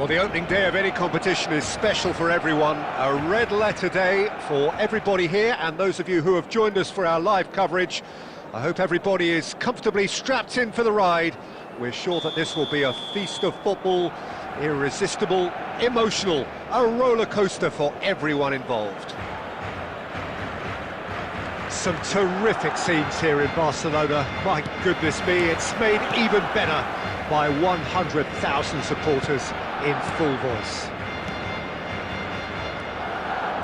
Well, the opening day of any competition is special for everyone. A red letter day for everybody here, and those of you who have joined us for our live coverage. I hope everybody is comfortably strapped in for the ride. We're sure that this will be a feast of football, irresistible, emotional, a roller coaster for everyone involved. Some terrific scenes here in Barcelona. My goodness me, it's made even better by 100,000 supporters in full voice.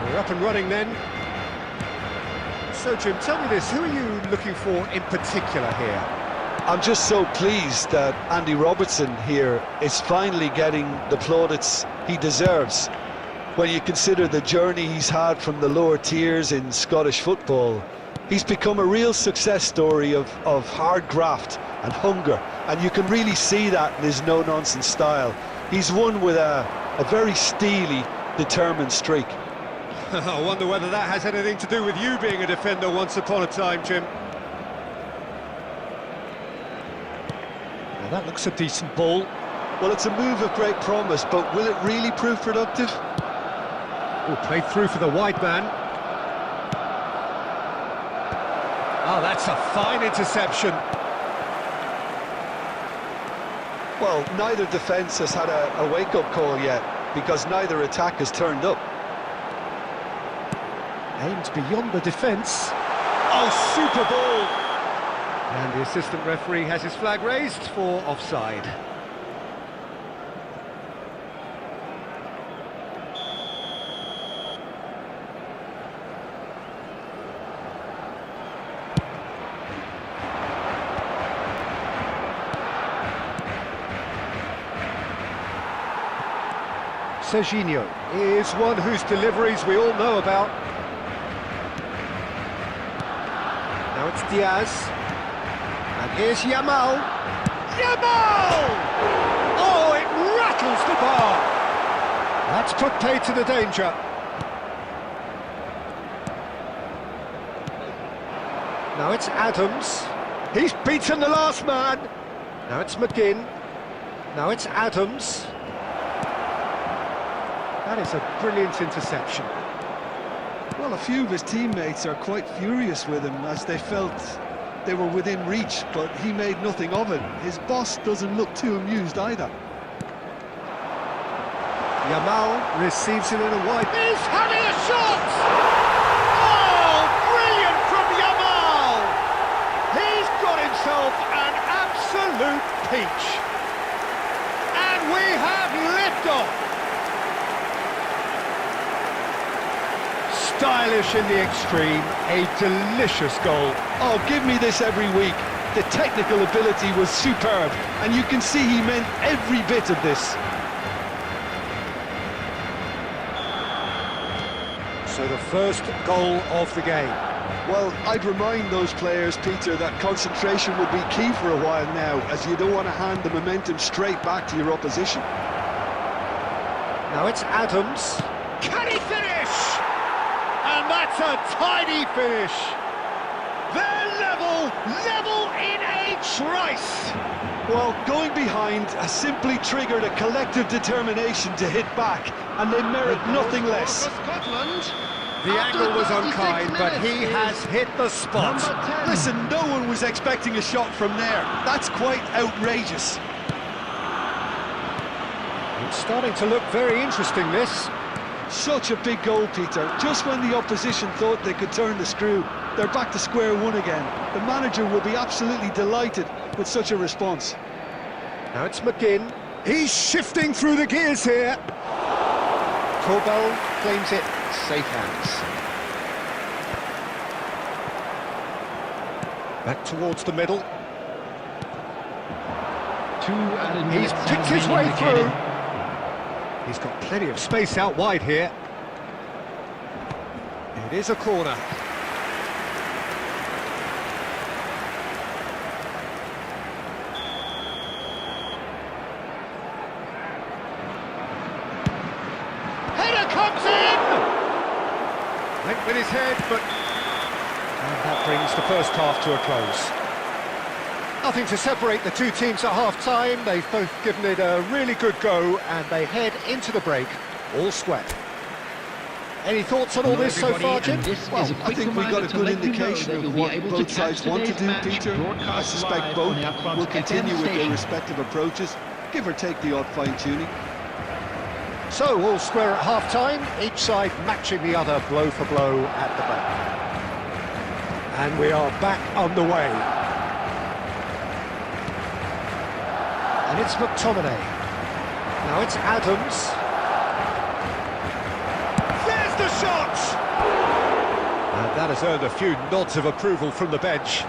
We're up and running then. So Jim, tell me this, who are you looking for in particular here? I'm just so pleased that Andy Robertson here is finally getting the plaudits he deserves. When you consider the journey he's had from the lower tiers in Scottish football, he's become a real success story of hard graft and hunger, and you can really see that in his no-nonsense style. He's won with a very steely, determined streak. I wonder whether that has anything to do with you being a defender once upon a time, Jim. Now that looks a decent ball. Well, it's a move of great promise, but will it really prove productive? Oh, played through for the wide man. Oh, that's a fine interception. Well, neither defence has had a wake-up call yet, because neither attack has turned up. Aimed beyond the defence. Oh, super ball! And the assistant referee has his flag raised for offside. Serginho is one whose deliveries we all know about. Now it's Diaz. And here's Yamal. Yamal! Oh, it rattles the bar. That's put pay to the danger. Now it's Adams. He's beaten the last man. Now it's McGinn. Now it's Adams. That is a brilliant interception. Well, a few of his teammates are quite furious with him as they felt they were within reach, but he made nothing of it. His boss doesn't look too amused either. Yamal receives it in a wide... He's having a shot! Oh, brilliant from Yamal! He's got himself an absolute peach. And we have liftoff. Stylish in the extreme, a delicious goal. Oh, give me this every week. The technical ability was superb, and you can see he meant every bit of this. So the first goal of the game. Well, I'd remind those players, Peter, that concentration will be key for a while now, as you don't want to hand the momentum straight back to your opposition. Now it's Adams. Can he finish? And that's a tidy finish. They're level in a trice. Well, going behind has simply triggered a collective determination to hit back, and they merit nothing less. The angle was unkind, but he has hit the spot. Listen, no one was expecting a shot from there. That's quite outrageous. It's starting to look very interesting, this. Such a big goal, Peter. Just when the opposition thought they could turn the screw, they're back to square one again. The manager will be absolutely delighted with such a response. Now it's McGinn. He's shifting through the gears here. Corbell claims it. Safe hands. Back towards the middle. He's picked his way through. He's got plenty of space out wide here. It is a corner. Header comes in! Went with his head, but... And that brings the first half to a close. Nothing to separate the two teams at half-time. They've both given it a really good go, and they head into the break all square. Any thoughts on all this so far, Jim? Well, I think we got a good indication of what both sides want to do, Peter. I suspect both will continue with their respective approaches, give or take the odd fine-tuning. So, all square at half-time, each side matching the other blow for blow at the back. And we are back underway. And it's McTominay. Now it's Adams. There's the shot! And that has earned a few nods of approval from the bench.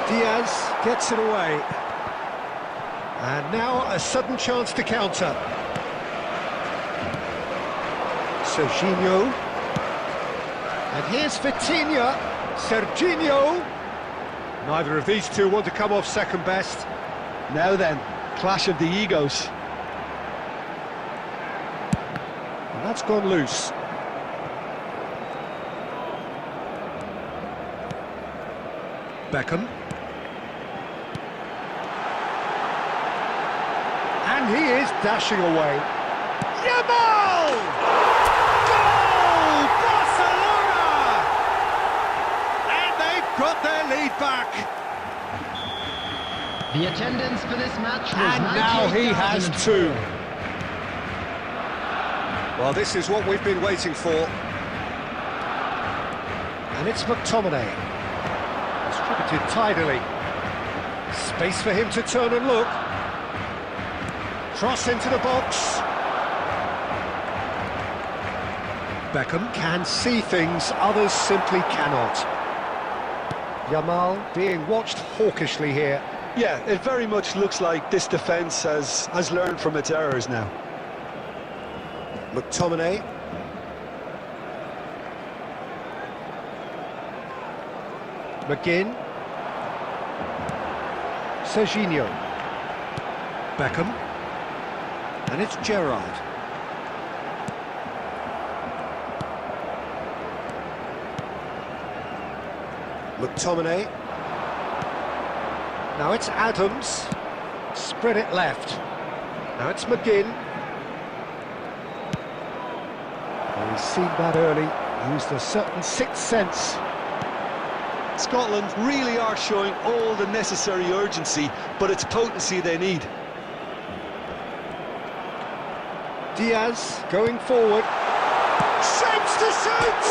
Diaz gets it away. And now a sudden chance to counter. Serginho. And here's Vitinha. Serginho. Neither of these two want to come off second best. Now then, clash of the egos. And that's gone loose. Beckham. And he is dashing away. Yamal! Goal! Barcelona! And they've got their lead back. The attendance for this match was And now he has two. Well, this is what we've been waiting for. And it's McTominay. Distributed tidily. Space for him to turn and look. Cross into the box. Beckham can see things others simply cannot. Yamal being watched hawkishly here. Yeah, it very much looks like this defence has learned from its errors now. McTominay. McGinn. Serginho. Beckham. And it's Gerrard. McTominay. Now it's Adams. Spread it left. Now it's McGinn. Well, he's seen that early. Used a certain sixth sense. Scotland really are showing all the necessary urgency, but it's potency they need. Diaz going forward. Shapes to shoot!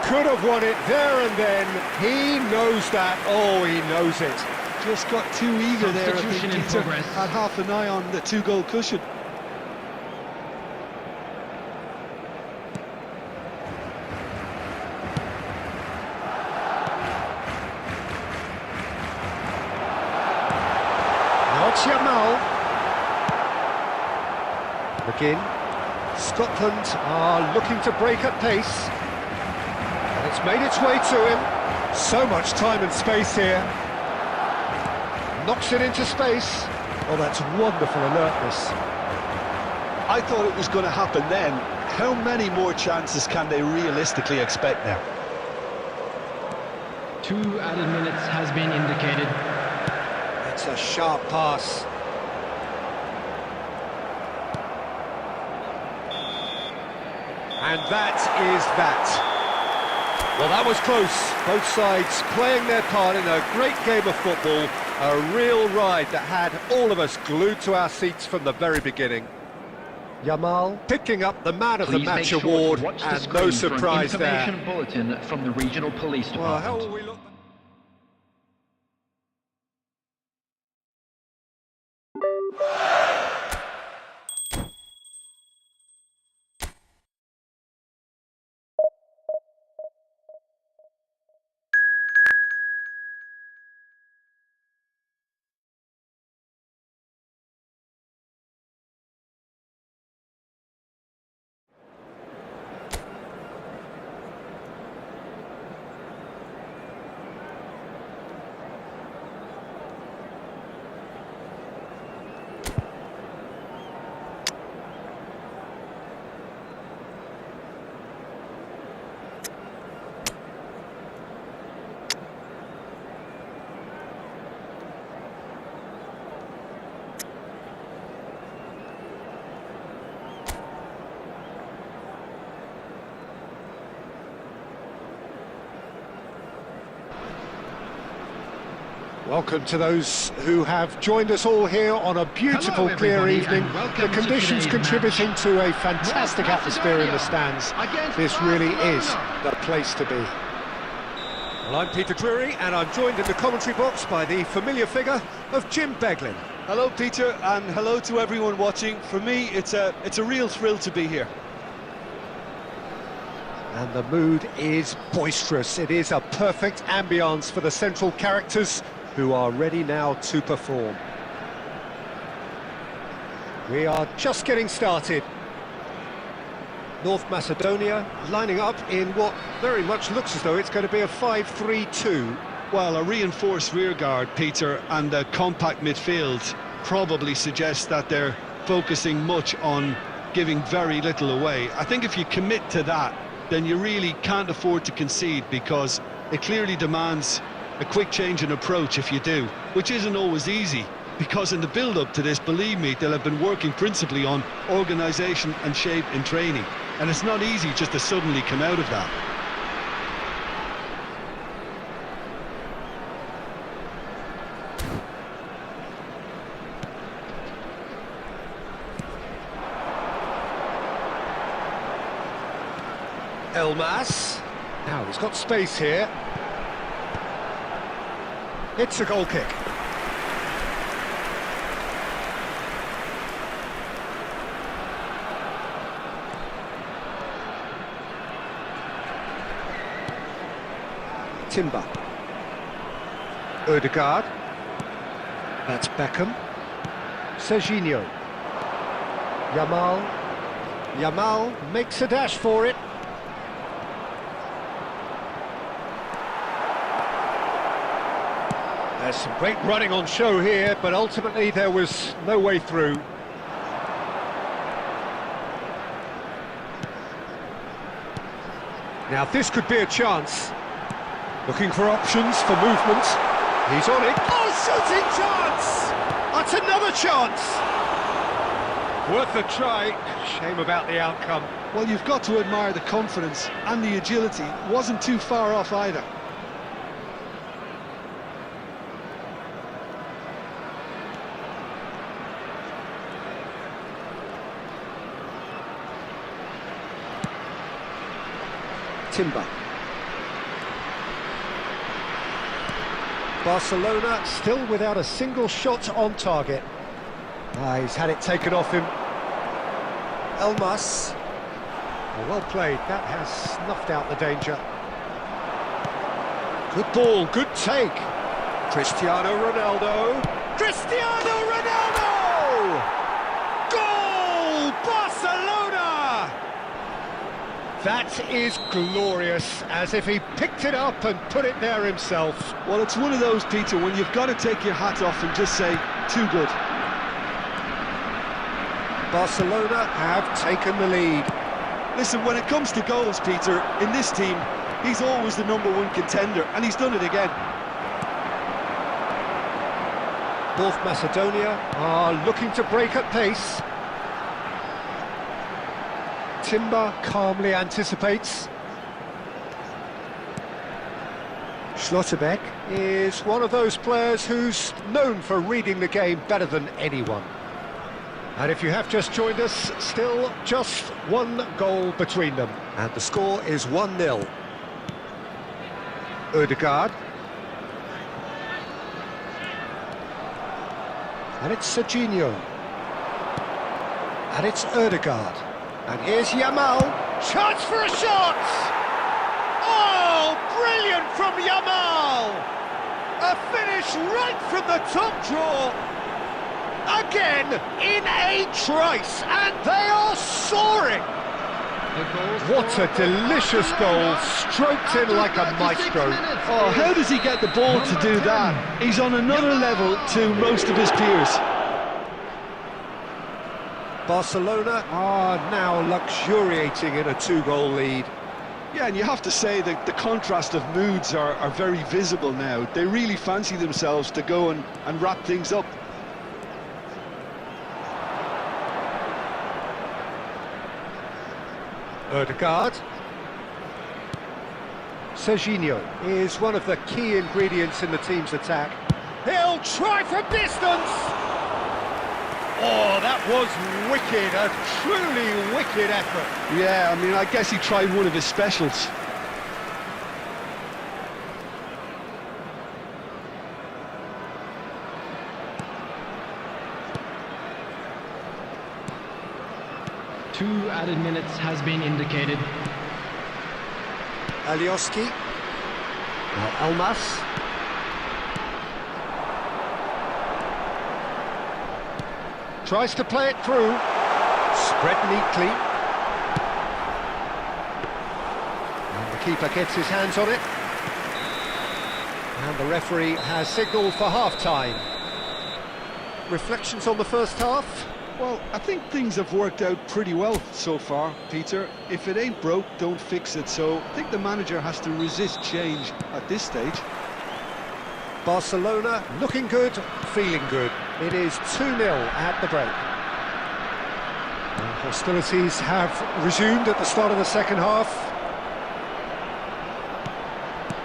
Could have won it there and then. He knows that. Oh, he knows it. Just got too eager there, I Substitution think, in Peter. progress. Had half an eye on the two-goal cushion. Now it's Yamal. McGinn. Scotland are looking to break at pace. And it's made its way to him. So much time and space here. Knocks it into space. Oh, that's wonderful alertness. I thought it was going to happen then. How many more chances can they realistically expect now? 2 added minutes has been indicated. It's a sharp pass. And that is that. Well, that was close. Both sides playing their part in a great game of football. A real ride that had all of us glued to our seats from the very beginning. Yamal picking up the Man of the Please make Match sure to award, watch the and screen no for an surprise there. information bulletin from the regional police department. Well, how will we look? Welcome to those who have joined us all here on a beautiful, Hello, clear everybody, evening. and welcome The to conditions today's contributing match. to a fantastic North atmosphere in the Macedonia stands. against This really is Barcelona. the place to be. Well, I'm Peter Drury, and I'm joined in the commentary box by the familiar figure of Jim Beglin. Hello, Peter, and hello to everyone watching. For me, it's a real thrill to be here. And the mood is boisterous. It is a perfect ambience for the central characters who are ready now to perform. We are just getting started. North Macedonia lining up in what very much looks as though it's going to be a 5-3-2. Well, a reinforced rearguard, Peter, and a compact midfield probably suggests that they're focusing much on giving very little away. I think if you commit to that, then you really can't afford to concede, because it clearly demands a quick change in approach if you do, which isn't always easy, because in the build-up to this, believe me, they'll have been working principally on organisation and shape in training, and it's not easy just to suddenly come out of that. Elmas. Now he's got space here. It's a goal kick. Timber. Ødegaard. That's Beckham. Serginho. Yamal makes a dash for it. There's some great running on show here, but ultimately there was no way through. Now this could be a chance. Looking for options for movement. He's on it. Oh, shooting chance! That's another chance! Worth a try. Shame about the outcome. Well, you've got to admire the confidence and the agility. Wasn't too far off either. Timber. Barcelona still without a single shot on target. He's had it taken off him. Elmas. Well played, that has snuffed out the danger. Good ball, good take. Cristiano Ronaldo. Cristiano Ronaldo! Goal! Barcelona! That is glorious, as if he picked it up and put it there himself. Well, it's one of those, Peter, when you've got to take your hat off and just say, too good. Barcelona have taken the lead. Listen, when it comes to goals, Peter, in this team, he's always the #1 contender, and he's done it again. North Macedonia are looking to break at pace. Timber calmly anticipates. Schlotterbeck is one of those players who's known for reading the game better than anyone. And if you have just joined us, still just one goal between them. And the score is 1-0. Ødegaard. And it's Serginho. And it's Ødegaard. And here's Yamal. Chance for a shot! Oh, brilliant from Yamal! A finish right from the top draw. Again, in a trice, and they are soaring! What a delicious goal, stroked in like a maestro. Oh, how does he get the ball to do that? He's on another level to most of his peers. Barcelona are now luxuriating in a 2-goal lead. Yeah, and you have to say that the contrast of moods are very visible now. They really fancy themselves to go and wrap things up. Ødegaard. Serginho is one of the key ingredients in the team's attack. He'll try from distance. Oh, that was wicked, a truly wicked effort. Yeah, I mean, I guess he tried one of his specials. Two added minutes has been indicated. Alioski. Now Elmas. Tries to play it through. Spread neatly. And the keeper gets his hands on it. And the referee has signalled for half-time. Reflections on the first half? Well, I think things have worked out pretty well so far, Peter. If it ain't broke, don't fix it. So I think the manager has to resist change at this stage. Barcelona looking good, feeling good. It is 2-0 at the break. Hostilities have resumed at the start of the second half.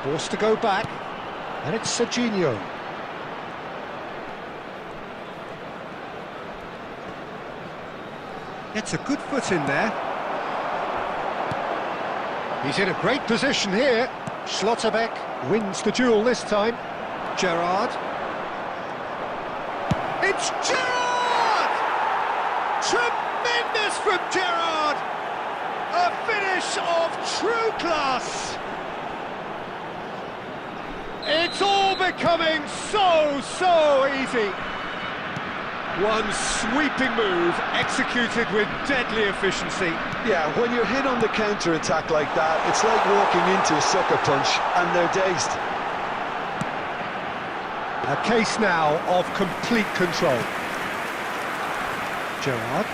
Forced to go back, and it's Serginho. Gets a good foot in there. He's in a great position here. Schlotterbeck wins the duel this time. Gerrard. It's Gerrard! Tremendous from Gerrard! A finish of true class! It's all becoming so easy. One sweeping move, executed with deadly efficiency. Yeah, when you're hit on the counter-attack like that, it's like walking into a sucker punch and they're dazed. A case now of complete control. Gerrard.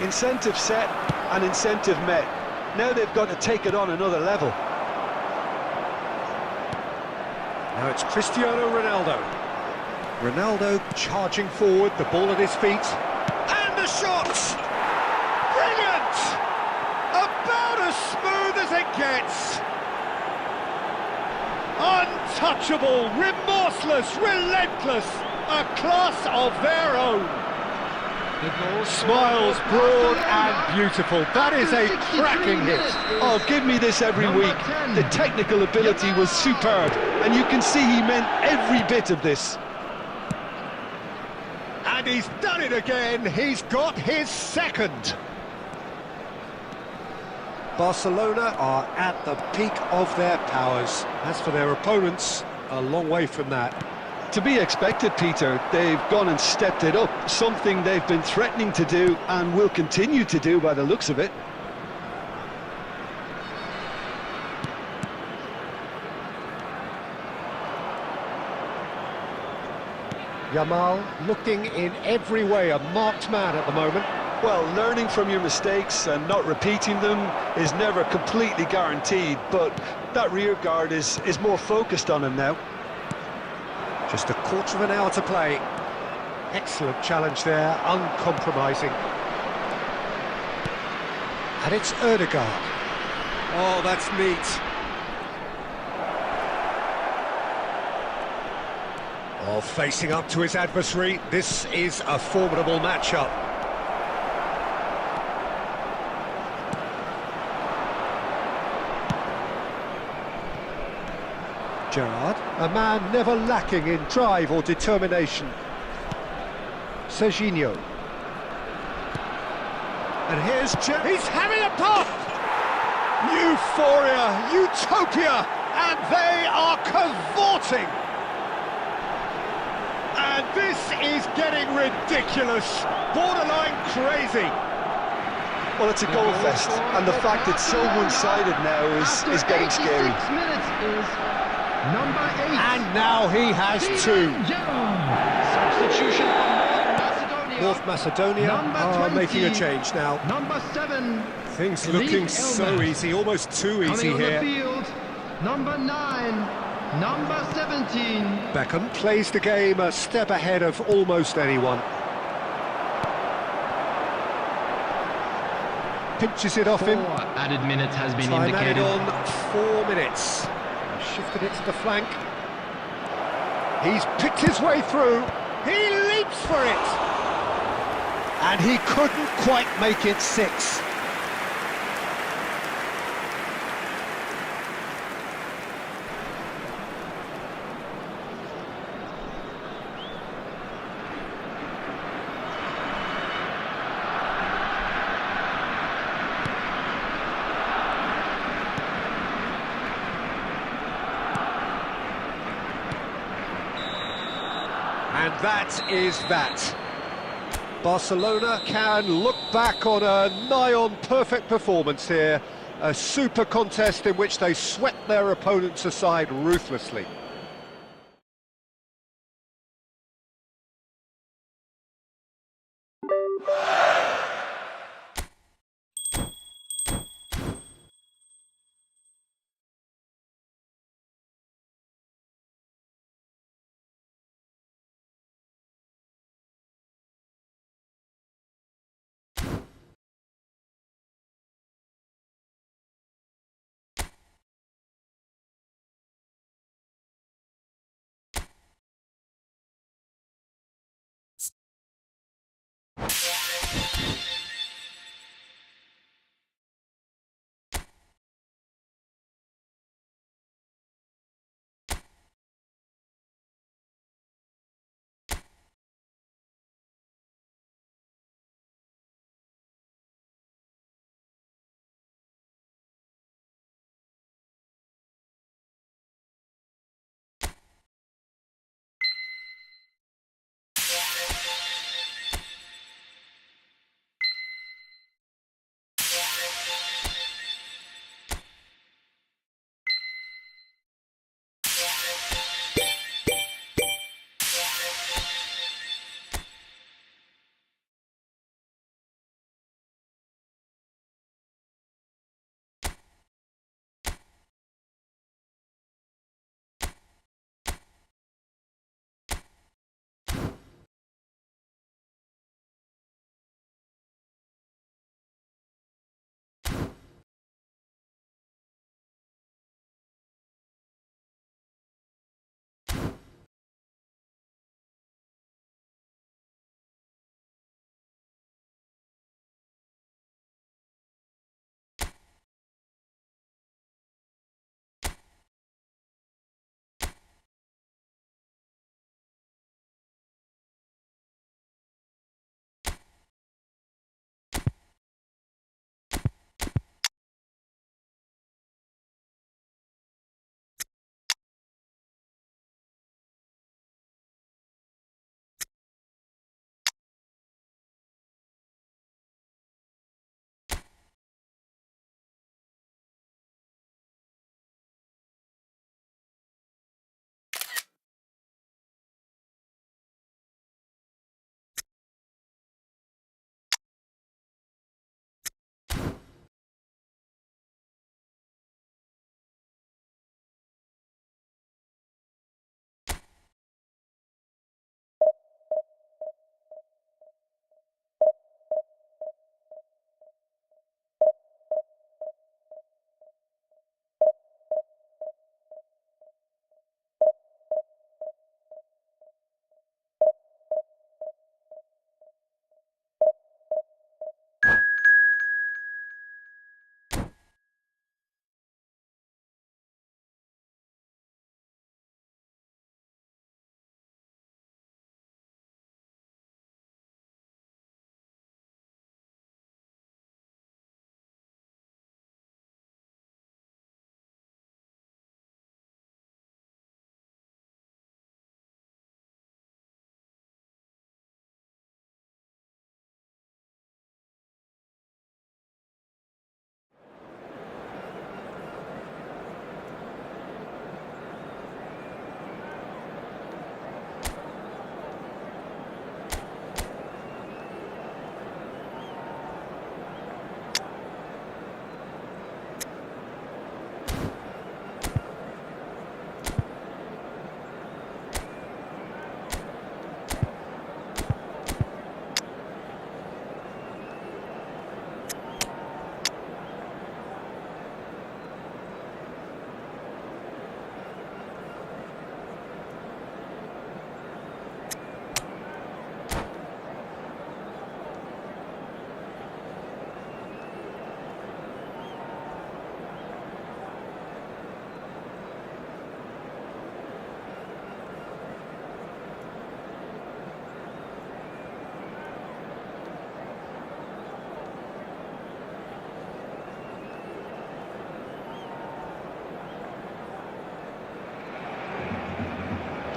Incentive set and incentive met. Now they've got to take it on another level. Now it's Cristiano Ronaldo. Ronaldo charging forward, the ball at his feet. And the shot! Brilliant! About as smooth as it gets. Untouchable, remorseless, relentless. A class of their own. Smiles broad and beautiful. That is a cracking hit. Oh, give me this every week. The technical ability was superb, and you can see he meant every bit of this. And he's done it again. He's got his second. Barcelona are at the peak of their powers. As for their opponents, a long way from that. To be expected, Peter. They've gone and stepped it up, something they've been threatening to do and will continue to do by the looks of it. Yamal looking in every way a marked man at the moment. Well, learning from your mistakes and not repeating them is never completely guaranteed, but that rear guard is more focused on him now. Just a quarter of an hour to play. Excellent challenge there, uncompromising. And it's Ødegaard. Oh, that's neat. Oh, facing up to his adversary, this is a formidable matchup. Gerrard, a man never lacking in drive or determination. Serginho. And here's he's having a pop! Euphoria, utopia, and they are cavorting! And this is getting ridiculous, borderline crazy. Well, it's a goal fest, and the fact it's so one-sided now is getting scary. 6 minutes is number 8. And now he has two. Substitution from North Macedonia are making a change now. Number 7. Things Elite looking so Elmas. easy, almost too easy Coming on here. the field, number 9. Number 17. Beckham plays the game a step ahead of almost anyone. Pinches it off 4 him. added minutes has been Time added indicated. on 4 minutes. Shifted it to the flank. He's picked his way through. He leaps for it. And he couldn't quite make it 6. And that is that. Barcelona can look back on a nigh-on perfect performance here. A super contest in which they swept their opponents aside ruthlessly.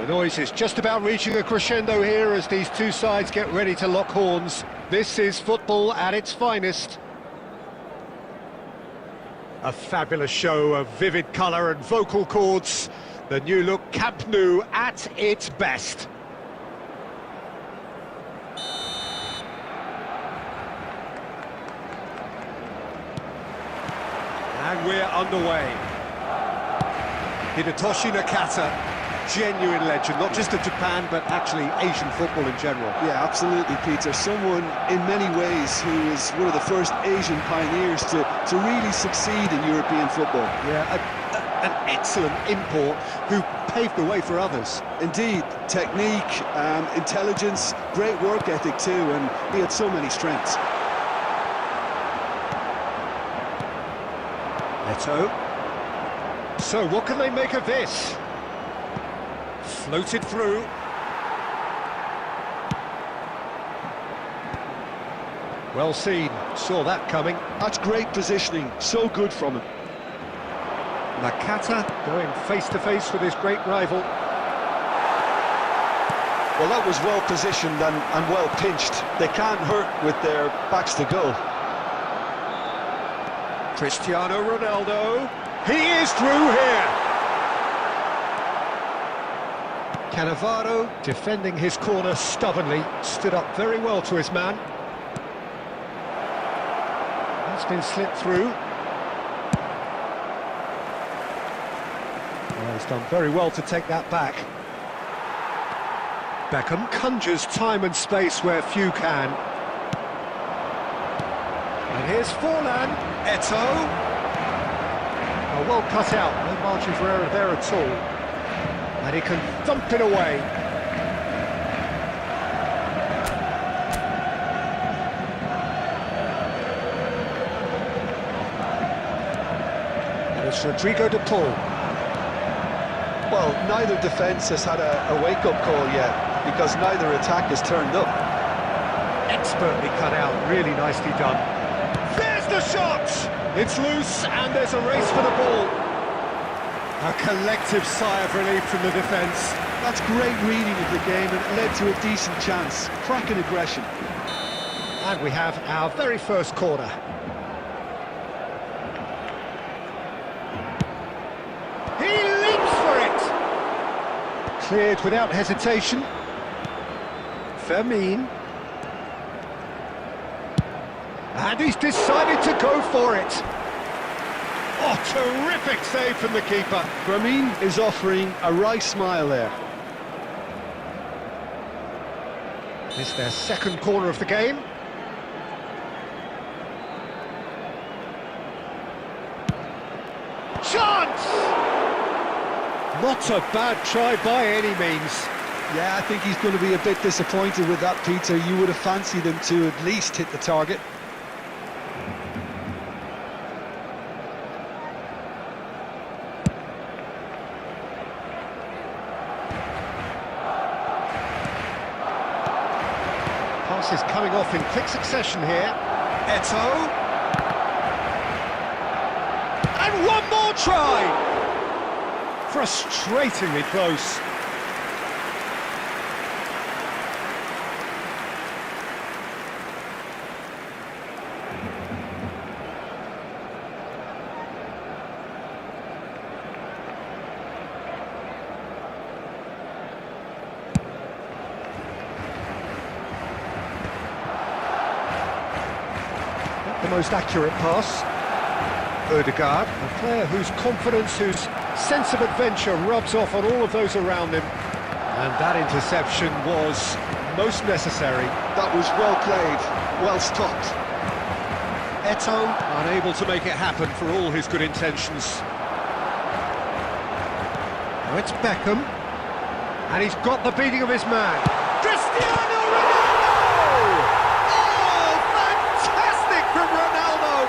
The noise is just about reaching a crescendo here as these two sides get ready to lock horns. This is football at its finest. A fabulous show of vivid colour and vocal cords. The new look Camp Nou at its best. And we're underway. Hidetoshi Nakata, genuine legend, not just of Japan, but actually Asian football in general. Yeah, absolutely, Peter. Someone, in many ways, who is one of the first Asian pioneers to really succeed in European football. Yeah, an excellent import who paved the way for others. Indeed, technique, intelligence, great work ethic too, and he had so many strengths. Eto. So, what can they make of this? Floated through. Well seen, saw that coming. That's great positioning, so good from him. Nakata going face-to-face with his great rival. Well, that was well positioned and well pinched. They can't hurt with their backs to goal. Cristiano Ronaldo. He is through here. Cannavaro defending his corner stubbornly, stood up very well to his man. That's been slipped through. Well, he's done very well to take that back. Beckham conjures time and space where few can. And here's Forlan. Eto. Oh, well cut out, no margin for error there at all. And he can thump it away. And it's Rodrigo de Paul. Well, neither defence has had a wake-up call yet, because neither attack has turned up. Expertly cut out, really nicely done. There's the shot! It's loose, and there's a race for the ball. A collective sigh of relief from the defence. That's great reading of the game, and it led to a decent chance. Cracking aggression. And we have our very first corner. He leaps for it! Cleared without hesitation. Fermin. And he's decided to go for it. Oh, terrific save from the keeper. Fermin is offering a wry smile there. It's their second corner of the game. Chance! Not a bad try by any means. Yeah, I think he's going to be a bit disappointed with that, Peter. You would have fancied him to at least hit the target. Passes coming off in quick succession here. Eto. And one more try! Frustratingly close. The most accurate pass. Ødegaard, a player whose confidence, whose sense of adventure rubs off on all of those around him. And that interception was most necessary. That was well played, well stopped. Eto unable to make it happen for all his good intentions. Now it's Beckham. And he's got the beating of his man. Cristiano Ronaldo! Oh, fantastic from Ronaldo!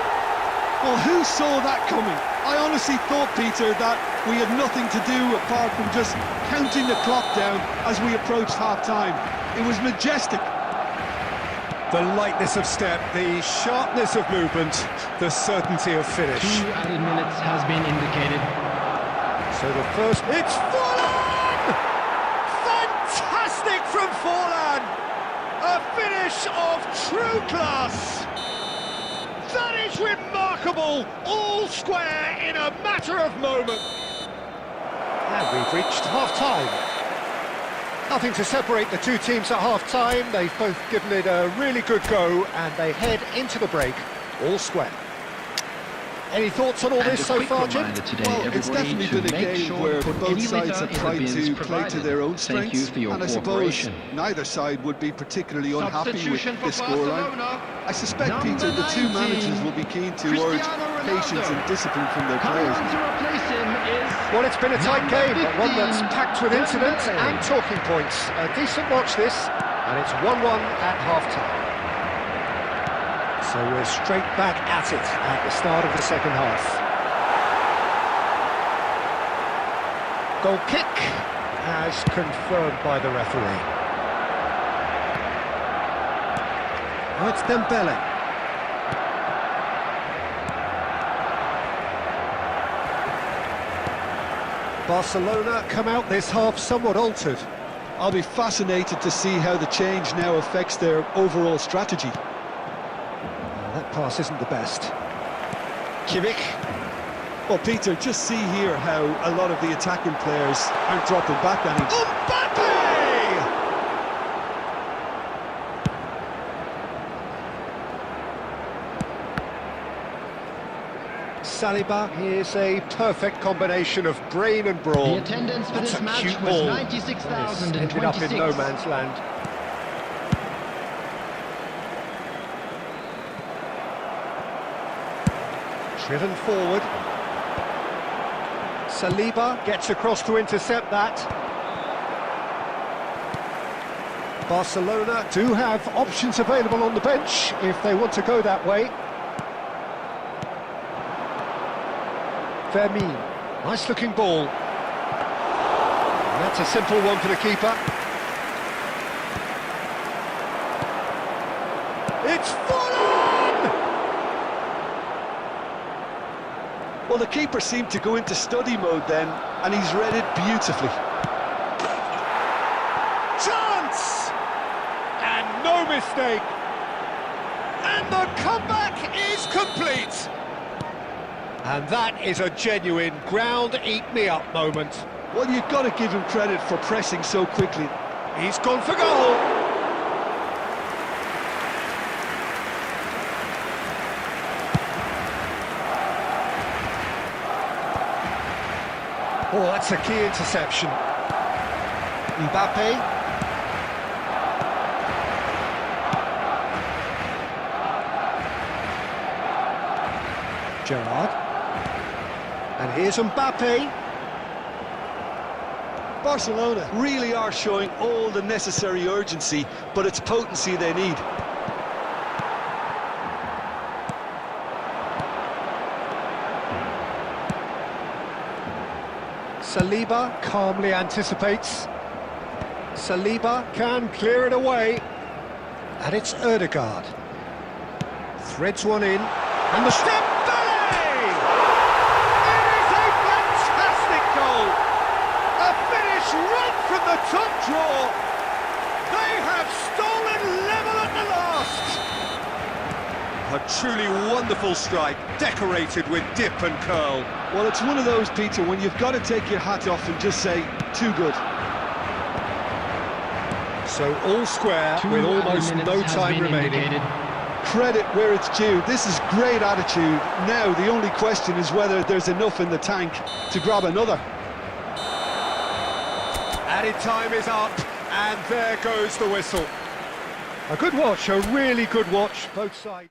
Well, who saw that coming? I honestly thought, Peter, that we had nothing to do apart from just counting the clock down as we approached half-time. It was majestic. The lightness of step, the sharpness of movement, the certainty of finish. 2 added minutes has been indicated. So the first... It's Forlan! kick from Forlan! A finish of true class! That is remarkable! All square in a matter of moments. And we've reached half-time. Nothing to separate the two teams at half-time. They've both given it a really good go, and they head into the break all square. Any thoughts on all this so far, Jim? Well, it's definitely been a game where both sides have tried to play to their own strengths, and I suppose neither side would be particularly unhappy with this scoreline. I suspect, Peter, the two managers will be keen to urge patience and discipline from their players. Well, it's been a tight game, but one that's packed with incidents and talking points. A decent watch this, and it's 1-1 at half-time. So we're straight back at it at the start of the second half. Goal kick, as confirmed by the referee. Oh, it's Dembele. Barcelona come out this half somewhat altered. I'll be fascinated to see how the change now affects their overall strategy. That pass isn't the best. Kimmich. Well, Peter, just see here how a lot of the attacking players aren't dropping back anymore. Mbappe! Saliba, here's a perfect combination of brain and brawn. The attendance for That's this a match cute was ball. 96,026. Ended up in no man's land. Driven forward. Saliba gets across to intercept that. Barcelona do have options available on the bench if they want to go that way. Fermin, nice looking ball. And that's a simple one for the keeper. It's Forlan! Well, the keeper seemed to go into study mode then, and he's read it beautifully. Chance! And no mistake. And the comeback is complete. And that is a genuine ground-eat-me-up moment. Well, you've got to give him credit for pressing so quickly. He's gone for goal. Oh, that's a key interception. Mbappe. Gerrard. And here's Mbappe. Barcelona really are showing all the necessary urgency, but it's potency they need. Saliba calmly anticipates. Saliba can clear it away. And it's Ødegaard. Threads one in. And the step volley! It is a fantastic goal! A finish right from the top draw. They have stolen level at the last. A truly wonderful strike, decorated with dip and curl. Well, it's one of those, Peter, when you've got to take your hat off and just say, too good. So all square with almost no time remaining. Credit where it's due. This is great attitude. Now, the only question is whether there's enough in the tank to grab another. Added time is up, and there goes the whistle. A good watch, a really good watch, both sides.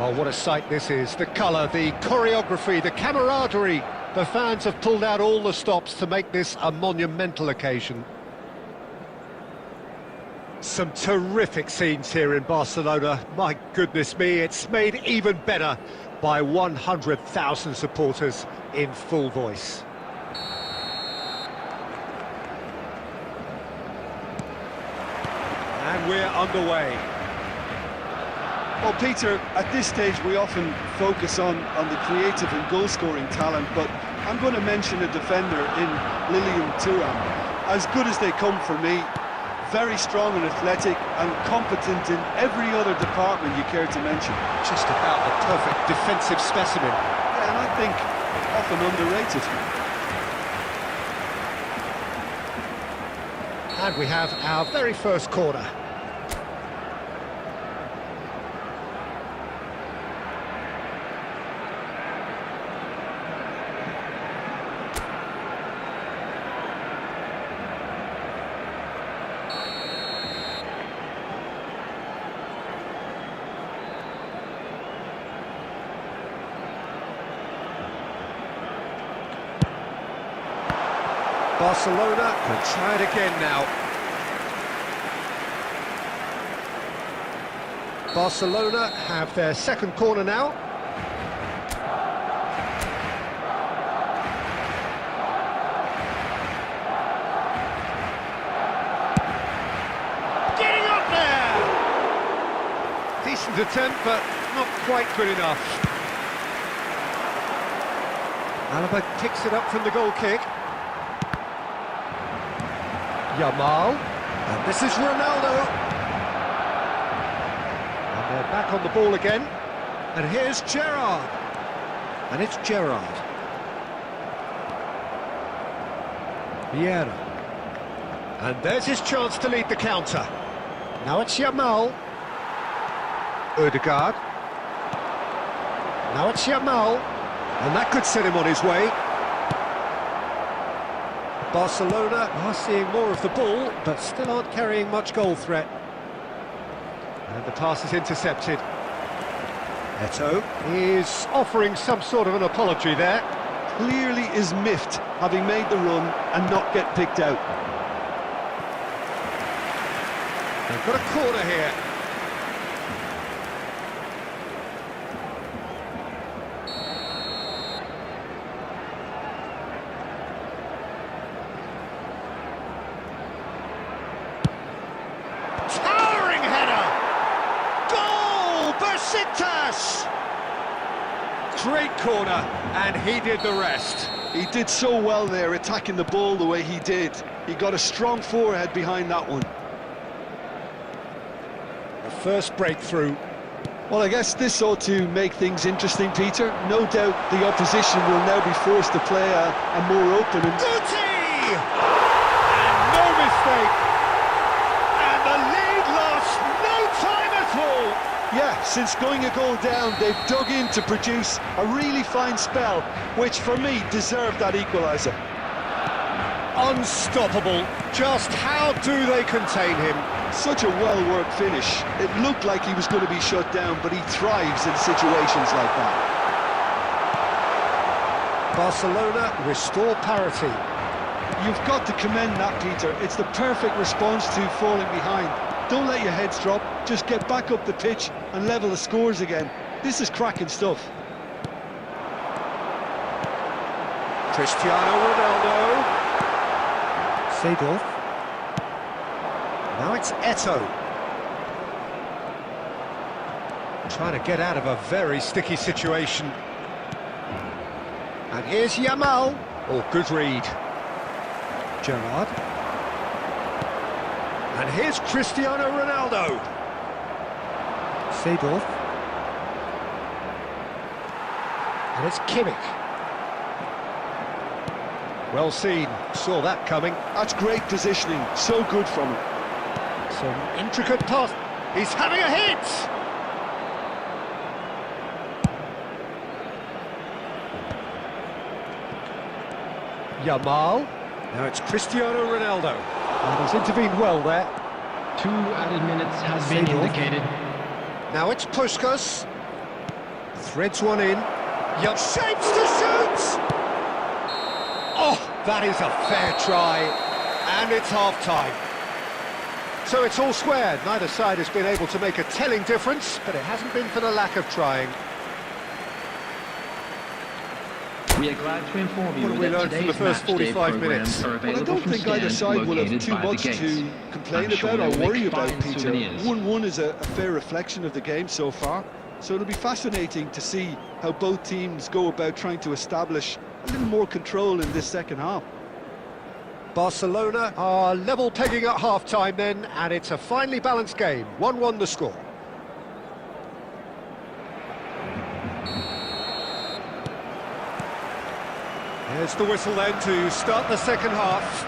Oh, what a sight this is. The colour, the choreography, the camaraderie. The fans have pulled out all the stops to make this a monumental occasion. Some terrific scenes here in Barcelona. My goodness me, it's made even better by 100,000 supporters in full voice. And we're underway. Well, Peter, at this stage we often focus on the creative and goal-scoring talent, but I'm going to mention a defender in Lilian Thuram. As good as they come for me, very strong and athletic and competent in every other department you care to mention. Just about the perfect defensive specimen. Yeah, and I think often underrated. And we have our very first corner. Barcelona can try it again now. Barcelona have their second corner now. Getting up there! Decent attempt, but not quite good enough. Alaba picks it up from the goal kick. Yamal, and this is Ronaldo. And they're back on the ball again. And here's Gerrard. And it's Gerrard. Vieira. And there's his chance to lead the counter. Now it's Yamal. Ødegaard. Now it's Yamal. And that could set him on his way. Barcelona are seeing more of the ball, but still aren't carrying much goal threat. And the pass is intercepted. Eto'o is offering some sort of an apology there. Clearly is miffed, having made the run and not get picked out. They've got a corner here. Towering header! Goal! Besiktas! Great corner, and he did the rest. He did so well there, attacking the ball the way he did. He got a strong forehead behind that one. The first breakthrough. Well, I guess this ought to make things interesting, Peter. No doubt the opposition will now be forced to play a more open and... Guti! And no mistake! And the lead lost no time at all! Yeah, since going a goal down, they've dug in to produce a really fine spell, which for me deserved that equaliser. Unstoppable. Just how do they contain him? Such a well-worked finish. It looked like he was going to be shut down, but he thrives in situations like that. Barcelona restore parity. You've got to commend that, Peter. It's the perfect response to falling behind. Don't let your heads drop, just get back up the pitch and level the scores again. This is cracking stuff. Cristiano Ronaldo. Seedorf. Now it's Eto'o. Trying to get out of a very sticky situation. And here's Yamal. Oh, good read. Gerrard. And here's Cristiano Ronaldo. Seedorf. And it's Kimmich. Well seen, saw that coming. That's great positioning, so good from him. Some intricate pass. He's having a hit! Yamal. Now it's Cristiano Ronaldo. And he's intervened well there. 2 added minutes has been indicated. Now it's Puskas. Threads one in. Yup, shapes to shoot! Oh, that is a fair try, and it's half-time. So it's all squared. Neither side has been able to make a telling difference, but it hasn't been for the lack of trying. We are glad to inform you What have we that learned from the today's first match day 45 programs minutes? are Well, I available don't from think either stands side will have located too by the much gate. to complain I'm sure about or they'll make worry about, fine Peter. souvenirs. 1-1 is a fair reflection of the game so far, so it'll be fascinating to see how both teams go about trying to establish a little more control in this second half. Barcelona are level pegging at half-time then, and it's a finely balanced game. 1-1 the score. Here's the whistle then to start the second half.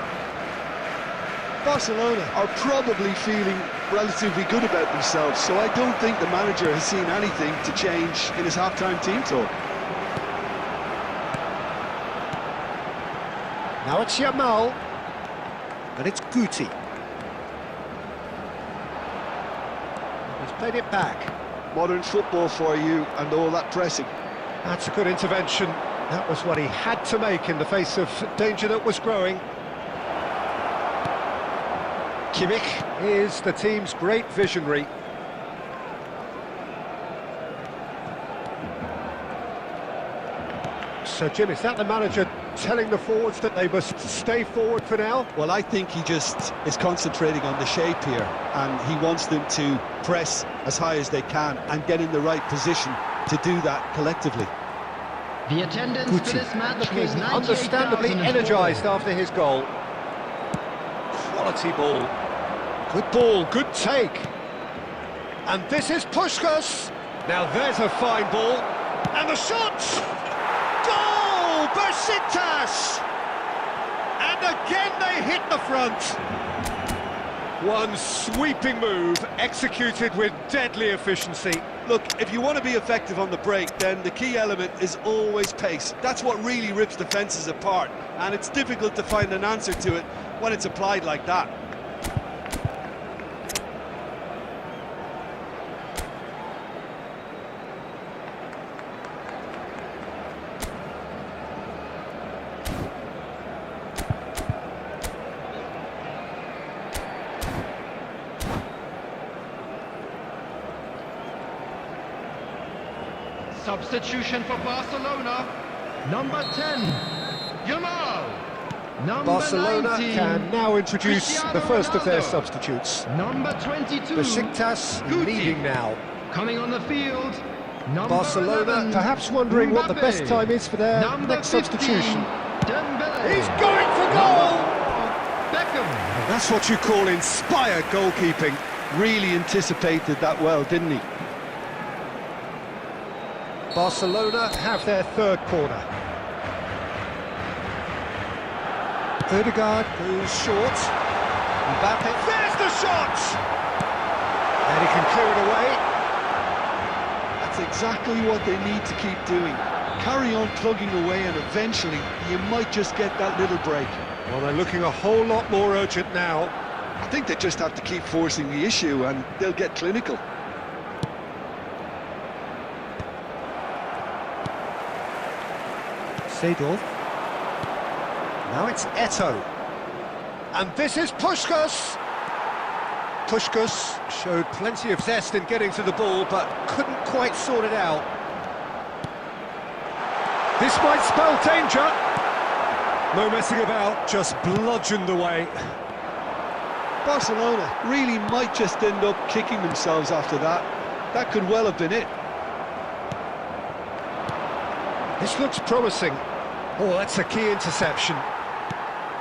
Barcelona are probably feeling relatively good about themselves, so I don't think the manager has seen anything to change in his half-time team talk. Now it's Yamal, and it's Guti. He's played it back. Modern football for you and all that pressing. That's a good intervention. That was what he had to make in the face of danger that was growing. Kimmich is the team's great visionary. So, Jim, is that the manager telling the forwards that they must stay forward for now? Well, I think he just is concentrating on the shape here, and he wants them to press as high as they can and get in the right position to do that collectively. The attendance Guti, for this match looking was understandably 98,004. energised after his goal. Quality ball. Good ball, good take. And this is Puskás. Now there's a fine ball. And the shot! Goal! Besiktas! And again they hit the front. One sweeping move, executed with deadly efficiency. Look, if you want to be effective on the break, then the key element is always pace. That's what really rips defences apart, and it's difficult to find an answer to it when it's applied like that. Substitution for Barcelona. Number 10, Yamal. Number Barcelona 19, can now introduce Cristiano the first of their Ronaldo. substitutes. Number 22, Besiktas Guti. leading now. Coming on the field, number Barcelona 11, perhaps wondering what the Mbappe. best time is for their Number next 15, substitution. Dembele. He's going for goal! Beckham. And that's what you call inspired goalkeeping. Really anticipated that well, didn't he? Barcelona have their third corner. Ødegaard goes short. Mbappe, there's the shot! And he can clear it away. That's exactly what they need to keep doing. Carry on plugging away, and eventually you might just get that little break. Well, they're looking a whole lot more urgent now. I think they just have to keep forcing the issue, and they'll get clinical. Seedorf. Now it's Eto'o. And this is Puskás. Puskás showed plenty of zest in getting to the ball, but couldn't quite sort it out. This might spell danger. No messing about, just bludgeoned away. Barcelona really might just end up kicking themselves after that. That could well have been it. This looks promising. Oh, that's a key interception.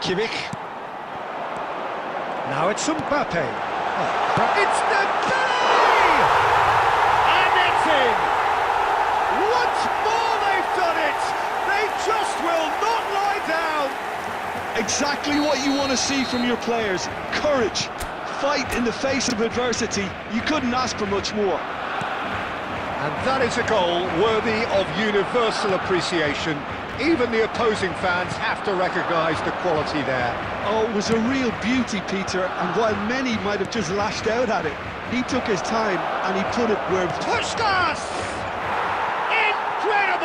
Kimmich. Now it's Mbappe. Oh, it's Dembele! And it's in! Once more they've done it! They just will not lie down! Exactly what you want to see from your players. Courage, fight in the face of adversity. You couldn't ask for much more. And that is a goal worthy of universal appreciation. Even the opposing fans have to recognise the quality there. Oh, it was a real beauty, Peter, and while many might have just lashed out at it, he took his time and he put it where... Puskás! In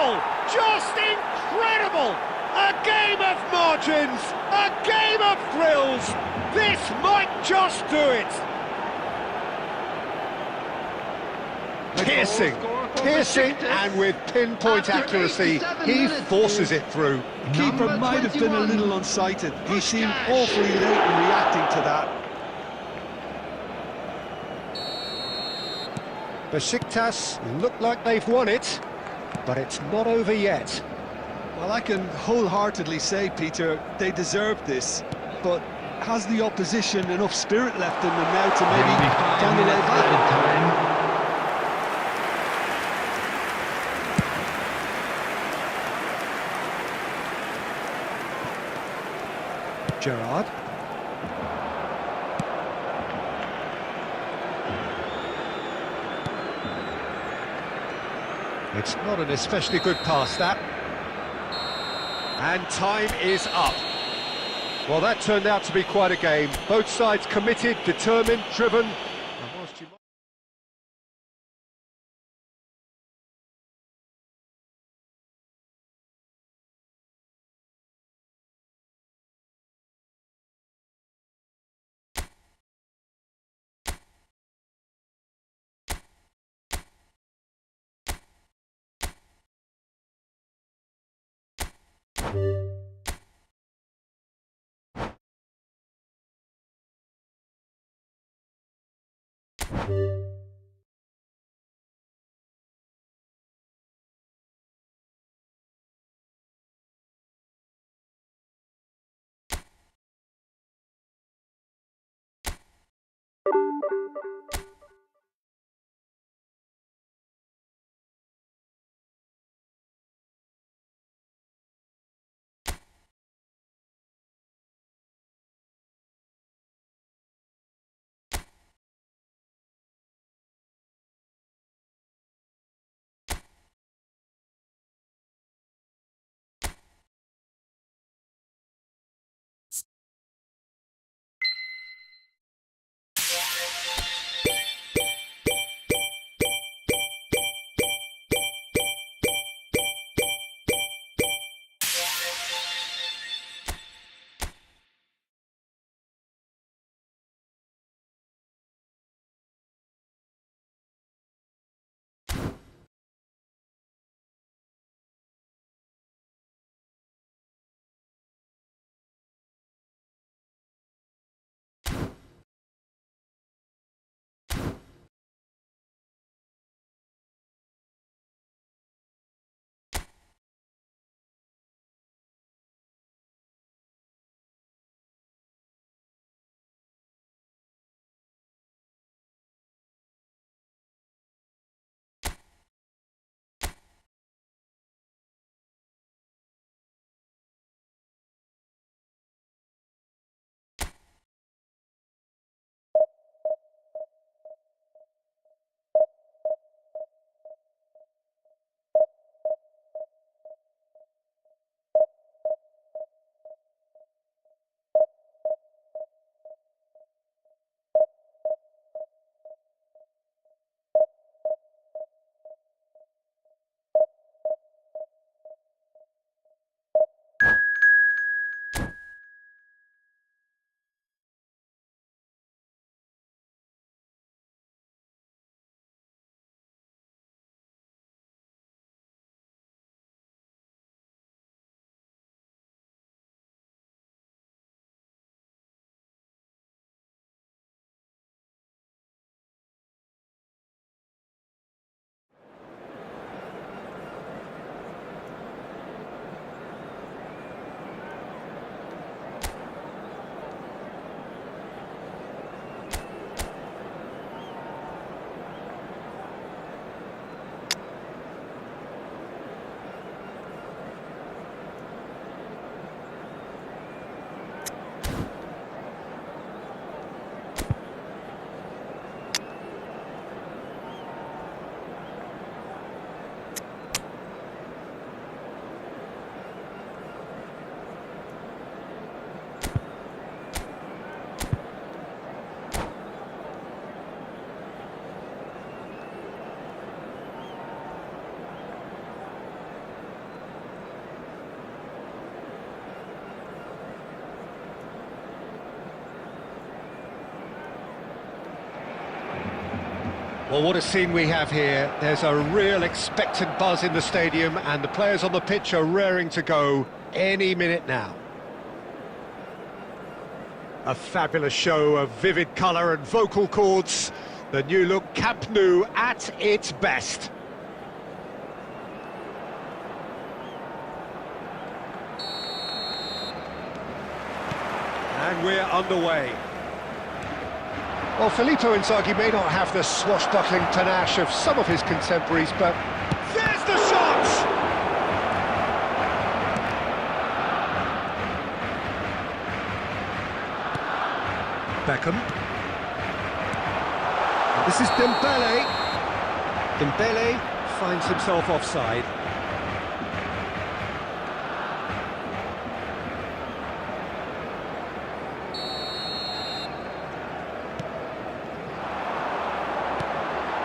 incredible! Just incredible! A game of margins, a game of thrills. This might just do it. Piercing, and with pinpoint After accuracy, 87 he minutes. forces it through. Keeper Number might have been a 21. little unsighted. He seemed Puskás. awfully late in reacting to that. Besiktas look like they've won it, but it's not over yet. Well, I can wholeheartedly say, Peter, they deserved this, but has the opposition enough spirit left in them now to maybe Maybe 5 find a way minutes back? added time. Gerrard. It's not an especially good pass, that. And time is up. Well, that turned out to be quite a game. Both sides committed, determined, driven. And whilst you Well, what a scene we have here. There's a real expectant buzz in the stadium, and the players on the pitch are raring to go any minute now. A fabulous show of vivid colour and vocal cords. The new look Camp Nou at its best. And we're underway. Well, Filippo Inzaghi may not have the swashbuckling panache of some of his contemporaries, but there's the shot! Beckham. And this is Dembele. Dembele finds himself offside.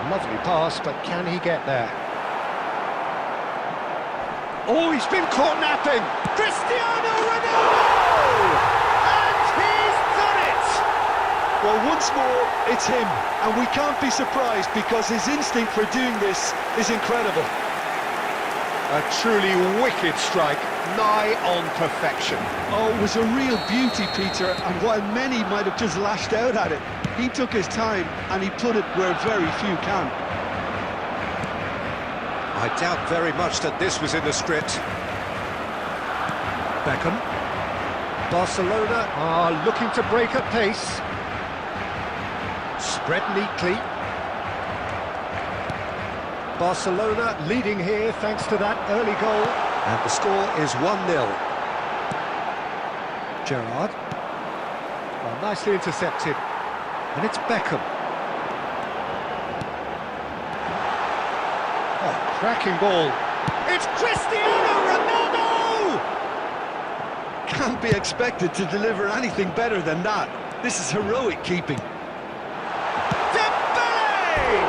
Lovely pass, but can he get there? Oh, he's been caught napping! Cristiano Ronaldo! And he's done it! Well, once more, it's him, and we can't be surprised because his instinct for doing this is incredible. A truly wicked strike, nigh on perfection. Oh, it was a real beauty, Peter, and while many might have just lashed out at it, he took his time and he put it where very few can. I doubt very much that this was in the script. Beckham. Barcelona are looking to break at pace. Spread neatly. Barcelona leading here thanks to that early goal. And the score is 1-0. Gerrard. Well, nicely intercepted. And it's Beckham. Oh, cracking ball. It's Cristiano Ronaldo! Can't be expected to deliver anything better than that. This is heroic keeping. Dembele!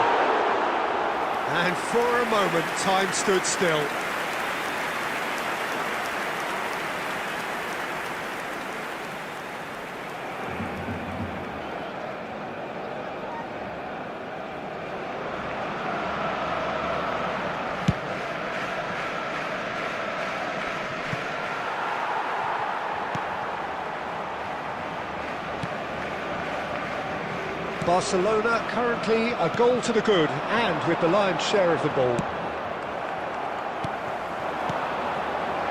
And for a moment, time stood still. Barcelona currently a goal to the good, and with the lion's share of the ball.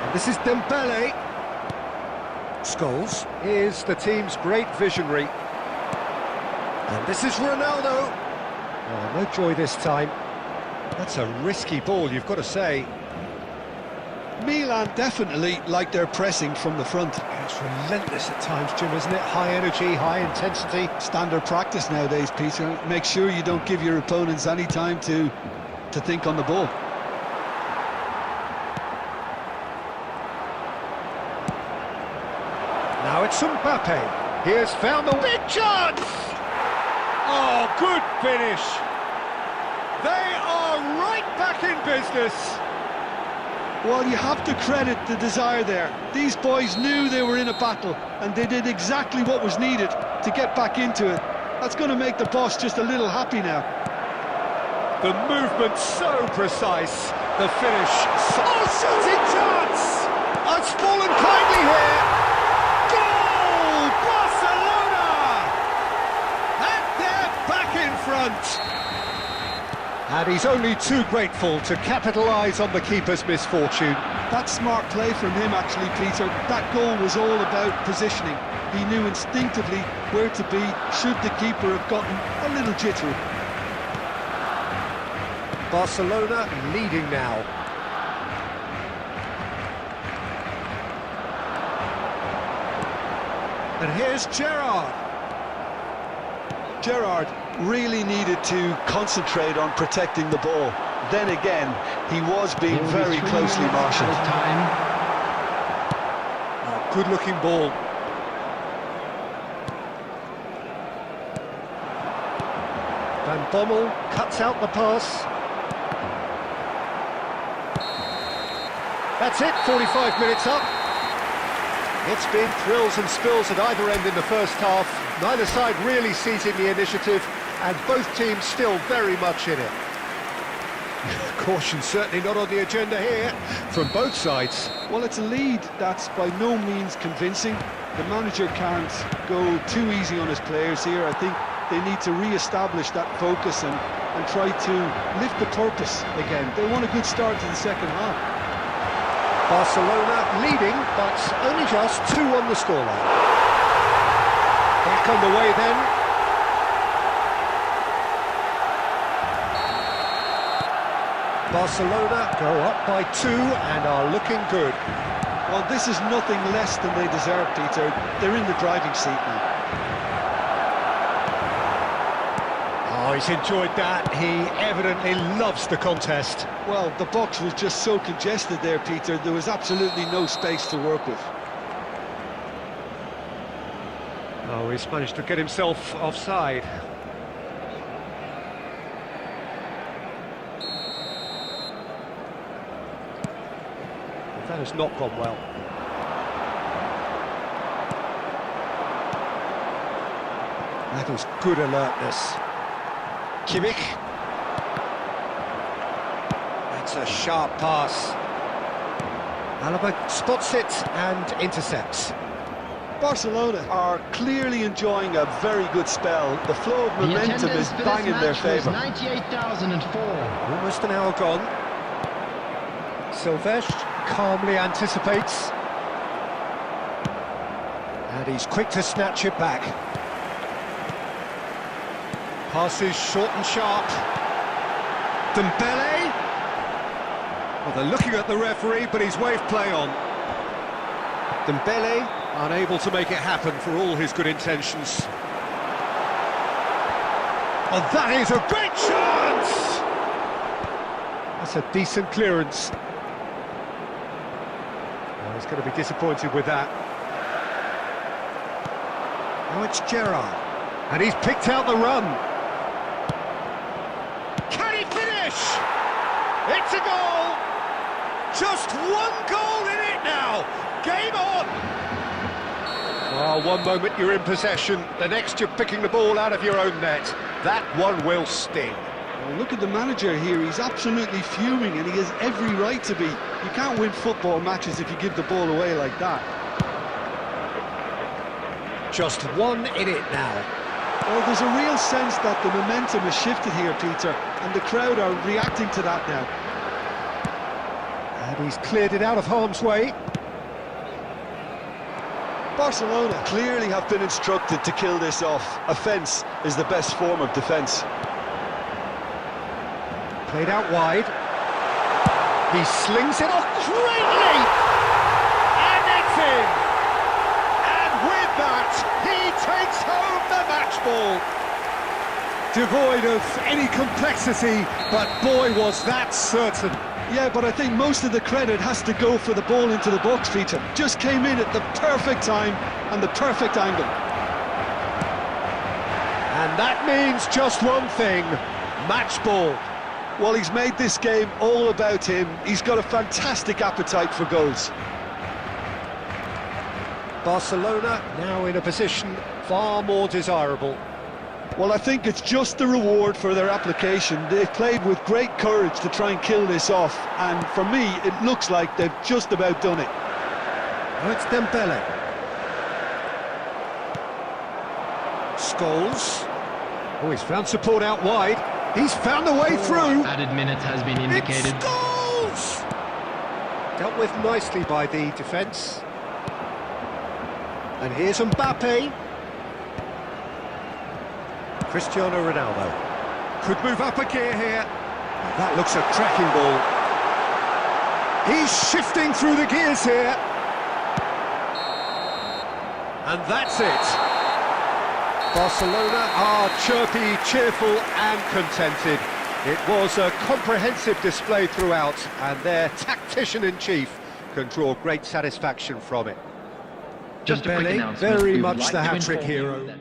And this is Dembele. Scholes is the team's great visionary. And this is Ronaldo. Oh, no joy this time. That's a risky ball, you've got to say. Milan definitely like their pressing from the front. It's relentless at times, Jim, isn't it? High energy, high intensity. Standard practice nowadays, Peter. Make sure you don't give your opponents any time to think on the ball. Now it's Mbappe. He has found the big chance! Oh, good finish. They are right back in business. Well, you have to credit the desire there. These boys knew they were in a battle, and they did exactly what was needed to get back into it. That's going to make the boss just a little happy now. The movement so precise, the finish so... Oh, shooting chance! It's fallen kindly here. Goal! Barcelona! And they're back in front. And he's only too grateful to capitalise on the keeper's misfortune. That's smart play from him, actually, Peter. That goal was all about positioning. He knew instinctively where to be should the keeper have gotten a little jittery. Barcelona leading now. And here's Gerrard. Gerrard really needed to concentrate on protecting the ball. Then again, he was being very closely marshalled. Oh, good-looking ball. Van Bommel cuts out the pass. That's it, 45 minutes up. It's been thrills and spills at either end in the first half. Neither side really seizing the initiative, and both teams still very much in it. Caution certainly not on the agenda here from both sides. Well, it's a lead that's by no means convincing. The manager can't go too easy on his players here. I think they need to re-establish that focus and try to lift the purpose again. They want a good start to the second half. Barcelona leading, but only just 2 on the scoreline. Back on the way then. Barcelona go up by 2 and are looking good. Well, this is nothing less than they deserve, Peter. They're in the driving seat now. Oh, he's enjoyed that. He evidently loves the contest. Well, the box was just so congested there, Peter. There was absolutely no space to work with. Oh, he's managed to get himself offside. That has not gone well. That was good alertness. Kimmich. That's a sharp pass. Alaba spots it and intercepts. Barcelona are clearly enjoying a very good spell. The flow of momentum is bang in their favour. 98,004. Almost an hour gone. Silvestre calmly anticipates. And he's quick to snatch it back. Passes short and sharp. Dembele. Well, they're looking at the referee, but he's waved play on. Dembele unable to make it happen for all his good intentions. Oh, that is a great chance! That's a decent clearance. Oh, he's going to be disappointed with that. Now it's Gerrard. And he's picked out the run. Can he finish? It's a goal! Just 1 goal in it now! Game on! Well, one moment you're in possession, the next you're picking the ball out of your own net. That one will sting. Well, look at the manager here, he's absolutely fuming and he has every right to be. You can't win football matches if you give the ball away like that. Just 1 in it now. Well, there's a real sense that the momentum has shifted here, Peter, and the crowd are reacting to that now. And he's cleared it out of harm's way. Barcelona clearly have been instructed to kill this off. Offence is the best form of defence. Played out wide. He slings it off greatly! And it's in! And with that, he takes home the match ball. Devoid of any complexity, but boy was that certain. Yeah, but I think most of the credit has to go for the ball into the box, Peter. Just came in at the perfect time and the perfect angle. And that means just one thing, match ball. Well, he's made this game all about him. He's got a fantastic appetite for goals. Barcelona now in a position far more desirable. Well, I think it's just the reward for their application. They've played with great courage to try and kill this off, and for me, it looks like they've just about done it. Now it's Dembele. Scholes. Oh, he's found support out wide. He's found a way through. Added minutes has been indicated. It's Scholes! Dealt with nicely by the defence. And here's Mbappe. Cristiano Ronaldo could move up a gear here. That looks a cracking ball. He's shifting through the gears here. And that's it. Barcelona are chirpy, cheerful and contented. It was a comprehensive display throughout, and their tactician-in-chief can draw great satisfaction from it. Just a quick Dembele, announcement. very We would much like the to hat-trick inform you hero. that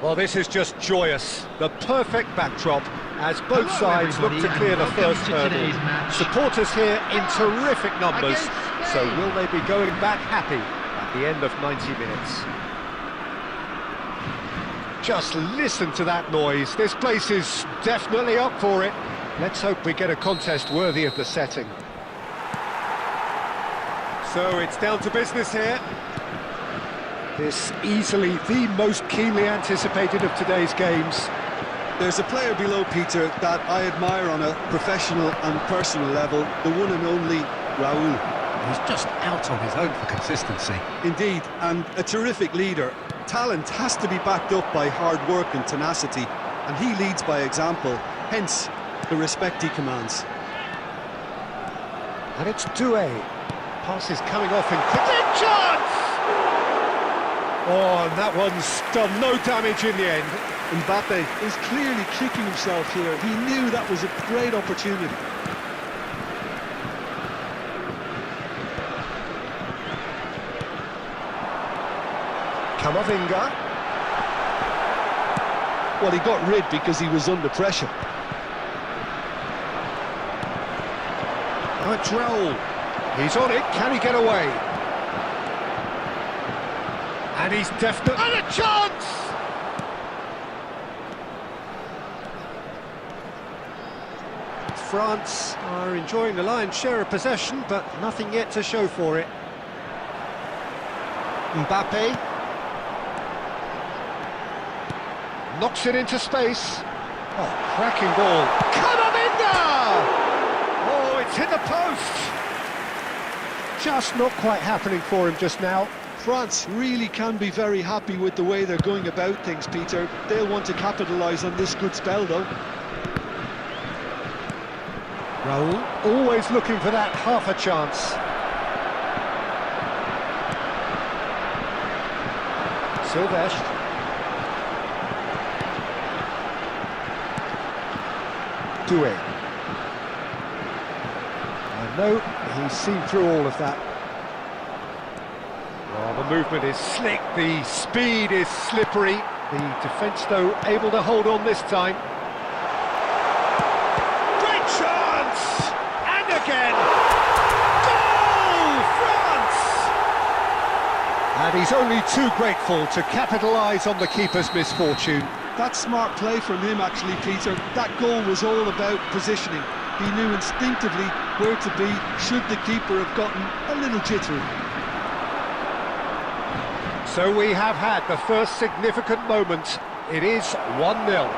Well, this is just joyous. The perfect backdrop as both sides look to clear the first hurdle. Supporters here in terrific numbers. So will they be going back happy at the end of 90 minutes? Just listen to that noise. This place is definitely up for it. Let's hope we get a contest worthy of the setting. So it's down to business here. This easily the most keenly anticipated of today's games. There's a player below, Peter, that I admire on a professional and personal level, the one and only Raul. He's just out on his own for consistency. Indeed, and a terrific leader. Talent has to be backed up by hard work and tenacity, and he leads by example. hence the respect he commands. And it's Doué. Pass is coming off in quick chance! Oh, and that one's done no damage in the end. Mbappe is clearly kicking himself here. He knew that was a great opportunity. Camavinga. Well, he got rid because he was under pressure. Now it's Raul. He's on it. Can he get away? And he's definitely... And a chance! France are enjoying the lion's share of possession, but nothing yet to show for it. Mbappe knocks it into space. Oh, cracking ball. Camavinga! Oh, it's hit the post. Just not quite happening for him just now. France really can be very happy with the way they're going about things, Peter. They'll want to capitalise on this good spell, though. Raul always looking for that half a chance. Silvestre. Doué. I know he's seen through all of that. Well, the movement is slick, the speed is slippery. The defence, though, able to hold on this time. Great chance! And again! Goal! France! And he's only too grateful to capitalise on the keeper's misfortune. That's smart play from him, actually, Peter. That goal was all about positioning. He knew instinctively where to be should the keeper have gotten a little jittery. So we have had the first significant moment. It is 1-0.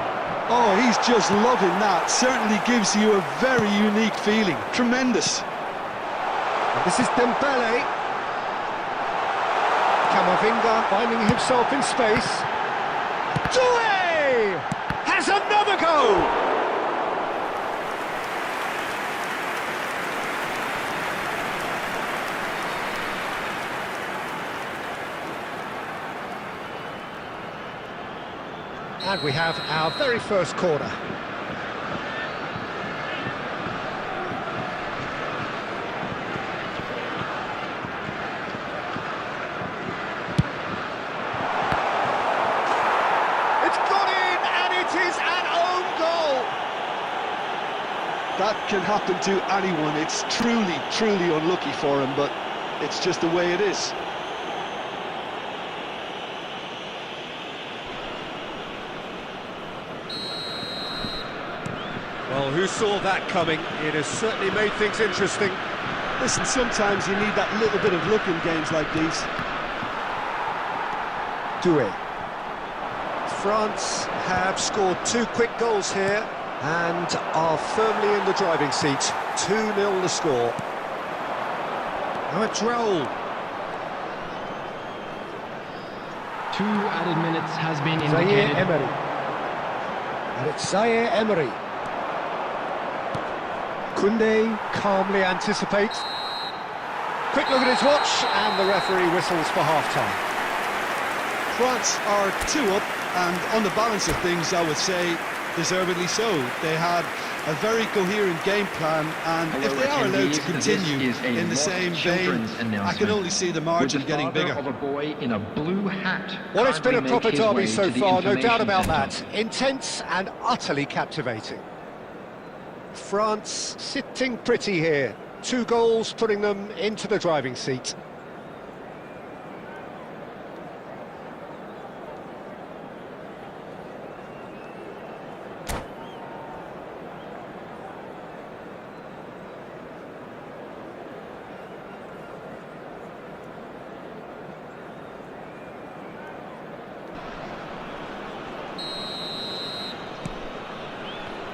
Oh, he's just loving that. Certainly gives you a very unique feeling. Tremendous. And this is Dembele. Camavinga finding himself in space. Doué has another go. And we have our very first corner. It's gone in, and it is an own goal. That can happen to anyone. It's truly, truly unlucky for him, but it's just the way it is. Well, who saw that coming? It has certainly made things interesting. Listen, sometimes you need that little bit of luck in games like these. Doué. France have scored 2 quick goals here and are firmly in the driving seat. 2-0 the score. Now it's Raul. 2 added minutes has been Zaire indicated. Emery. And it's Zaire Emery. Koundé calmly anticipates. Quick look at his watch, and the referee whistles for half-time. France are 2 up, and on the balance of things, I would say, deservedly so. They had a very coherent game plan, and if they are allowed to continue in the same vein, I can only see the margin getting bigger. Of a boy in a blue hat. Well, it's been a kindly proper make his derby way so to the far, no doubt information about centre. that. Intense and utterly captivating. France sitting pretty here. 2 goals putting them into the driving seat.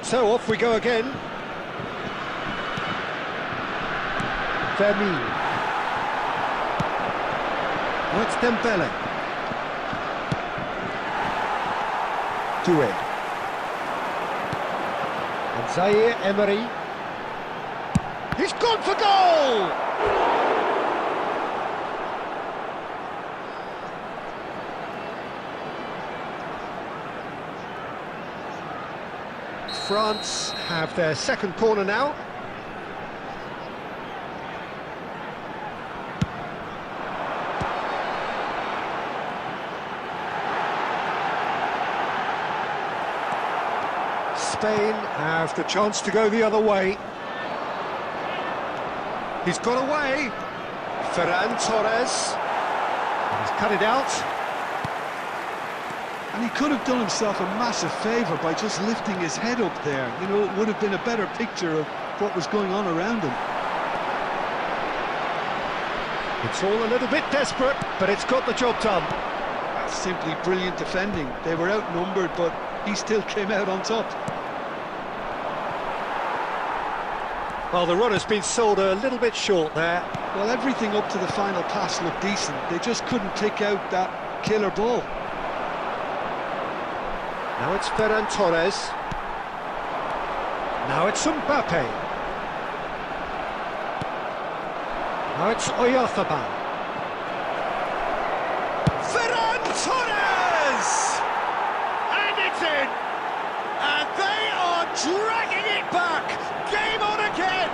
So off we go again. Vermin. Oh, it's Dembele. Doué. Zaire Emery. He's gone for goal! France have their second corner now. Spain have the chance to go the other way. He's got away. Ferran Torres. He's cut it out. And he could have done himself a massive favour by just lifting his head up there. You know, it would have been a better picture of what was going on around him. It's all a little bit desperate, but it's got the job done. That's simply brilliant defending. They were outnumbered, but he still came out on top. Well, the run has been sold a little bit short there. Well, everything up to the final pass looked decent. They just couldn't pick out that killer ball. Now it's Ferran Torres. Now it's Mbappe. Now it's Oyarzabal. Ferran Torres! And it's in! And they are dragging it back! Game on again!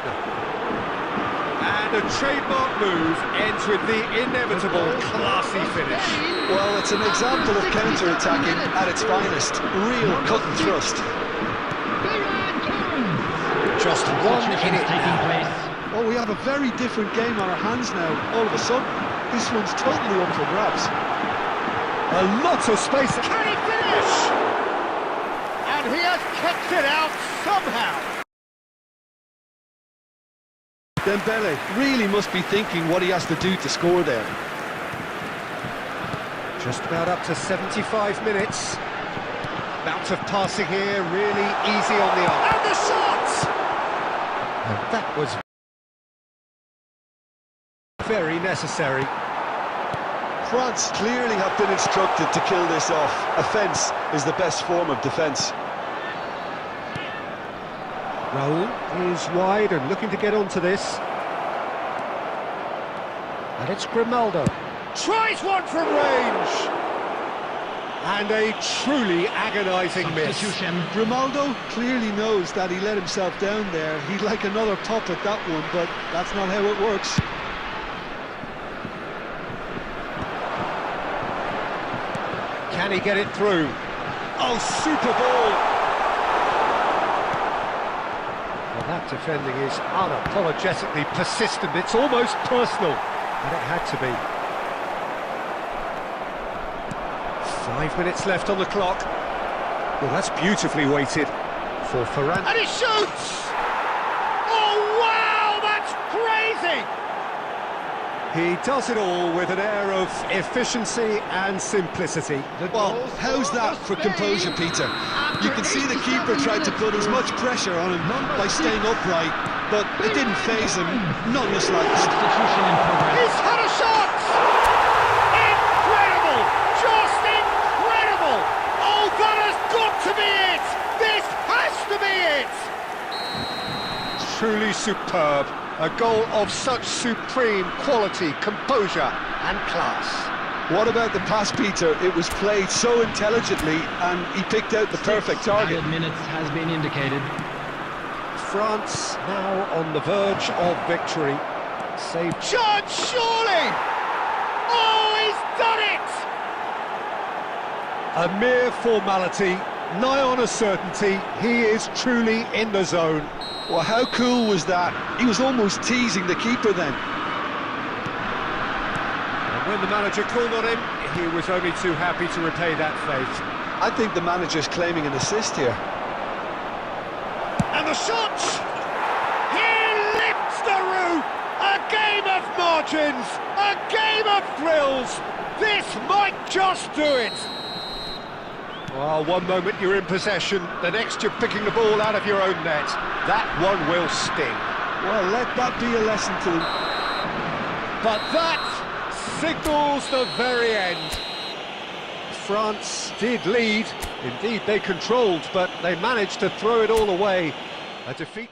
And a trademark move ends with the inevitable classy finish. Well, it's an example of counter-attacking at its finest. Real cut and thrust. Just one in it taking now. place. Oh, we have a very different game on our hands now. All of a sudden, this one's totally up for grabs. A lot of space. Can he finish? And he has kept it out somehow. Dembele really must be thinking what he has to do to score there. Just about up to 75 minutes. Bout of passing here, really easy on the arm. And the shot! And that was very necessary. France clearly have been instructed to kill this off. Offence is the best form of defence. Raul is wide and looking to get onto this. And it's Grimaldo. Tries one from range! And a truly agonising miss. Substitution. Grimaldo clearly knows that he let himself down there. He'd like another pop at that one, but that's not how it works. Can he get it through? Oh, super ball! Well, that defending is unapologetically persistent. It's almost personal, and it had to be. 5 minutes left on the clock. Well, that's beautifully weighted for Ferran. And he shoots! Oh, wow, that's crazy! He does it all with an air of efficiency and simplicity. Well, how's that for composure, Peter? You can see the keeper tried to put as much pressure on him by staying upright, but it didn't faze him, not in the slightest. Substitution in progress. He's had a shot! Incredible! Just incredible! Oh, that has got to be it! This has to be it! Truly superb. A goal of such supreme quality, composure and class. What about the pass, Peter? It was played so intelligently and he picked out the perfect target. Added minutes has been indicated. France now on the verge of victory. Saved. Chance, surely! Oh, he's done it! A mere formality, nigh on a certainty. He is truly in the zone. Well, how cool was that? He was almost teasing the keeper then. And when the manager called on him, he was only too happy to repay that fate. I think the manager's claiming an assist here. And the shot! He lifts the roof! A game of margins! A game of thrills! This might just do it! Well, one moment you're in possession, the next you're picking the ball out of your own net. That one will sting. Well, let that be a lesson to them. But that signals the very end. France did lead, indeed they controlled, but they managed to throw it all away A defeat.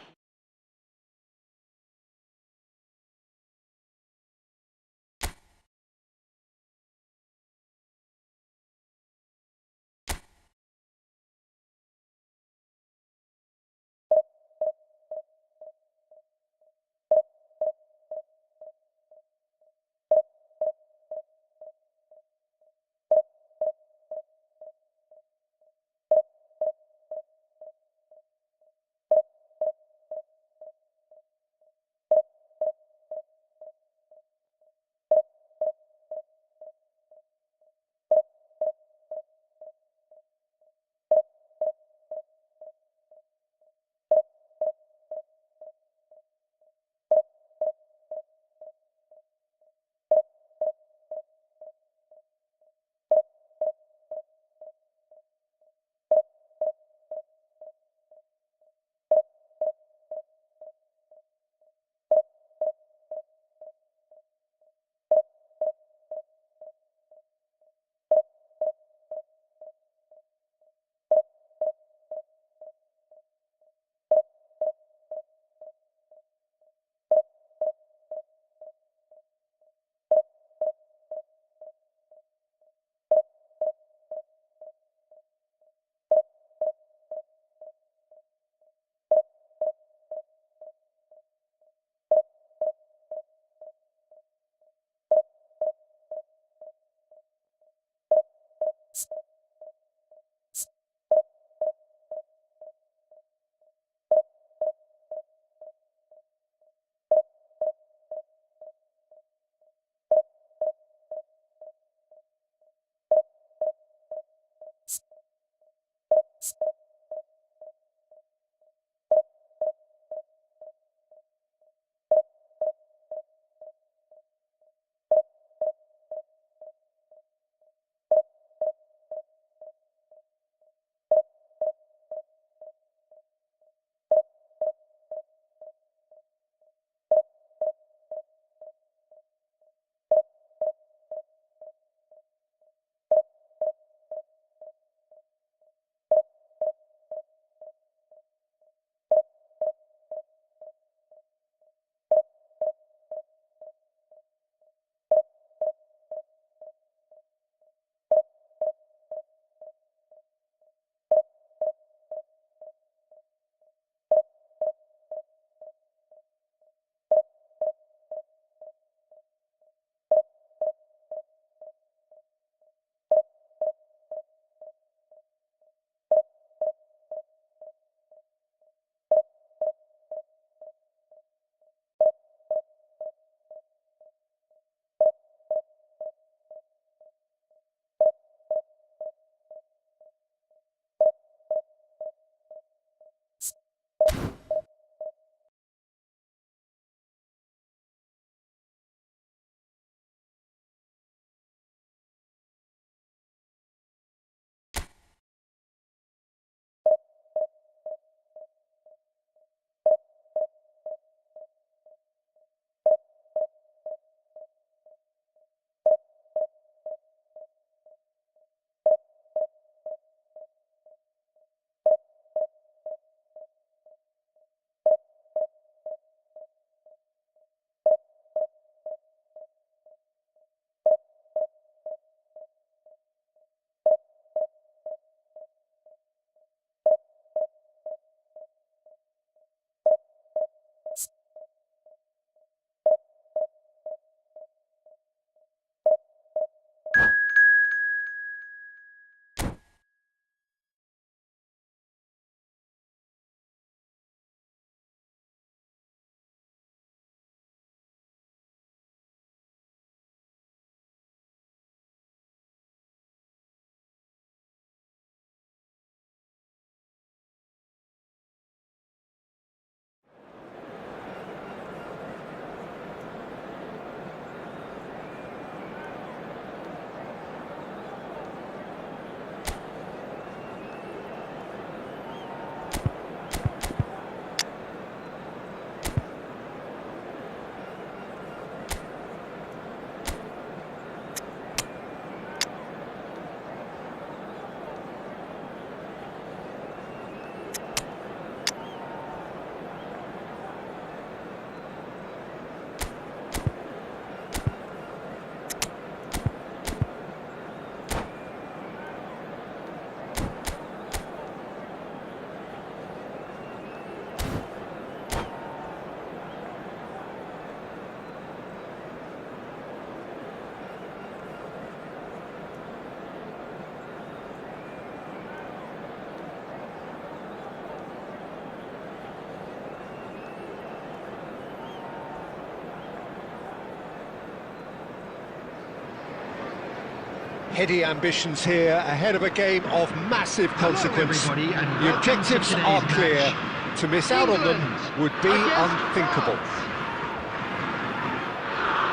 Heady ambitions here, ahead of a game of massive consequence. everybody, and The welcome to objectives today's are match. clear. To miss out on them would be Against unthinkable. France.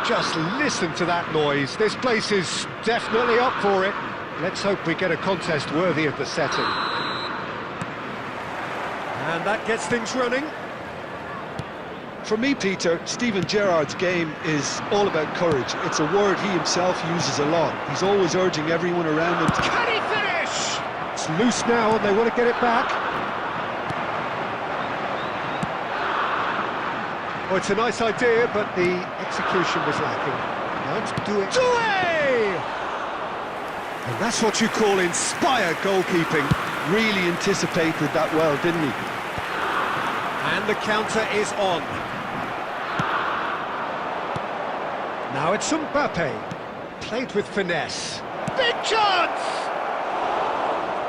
Just listen to that noise. This place is definitely up for it. Let's hope we get a contest worthy of the setting. And that gets things running. For me, Peter, Steven Gerrard's game is all about courage. It's a word he himself uses a lot. He's always urging everyone around him to... Can he finish? It's loose now and they want to get it back. Oh, it's a nice idea, but the execution was lacking. Now let's do it. And that's what you call inspired goalkeeping. Really anticipated that well, didn't he? And the counter is on. Now it's Mbappe. Played with finesse. Big chance!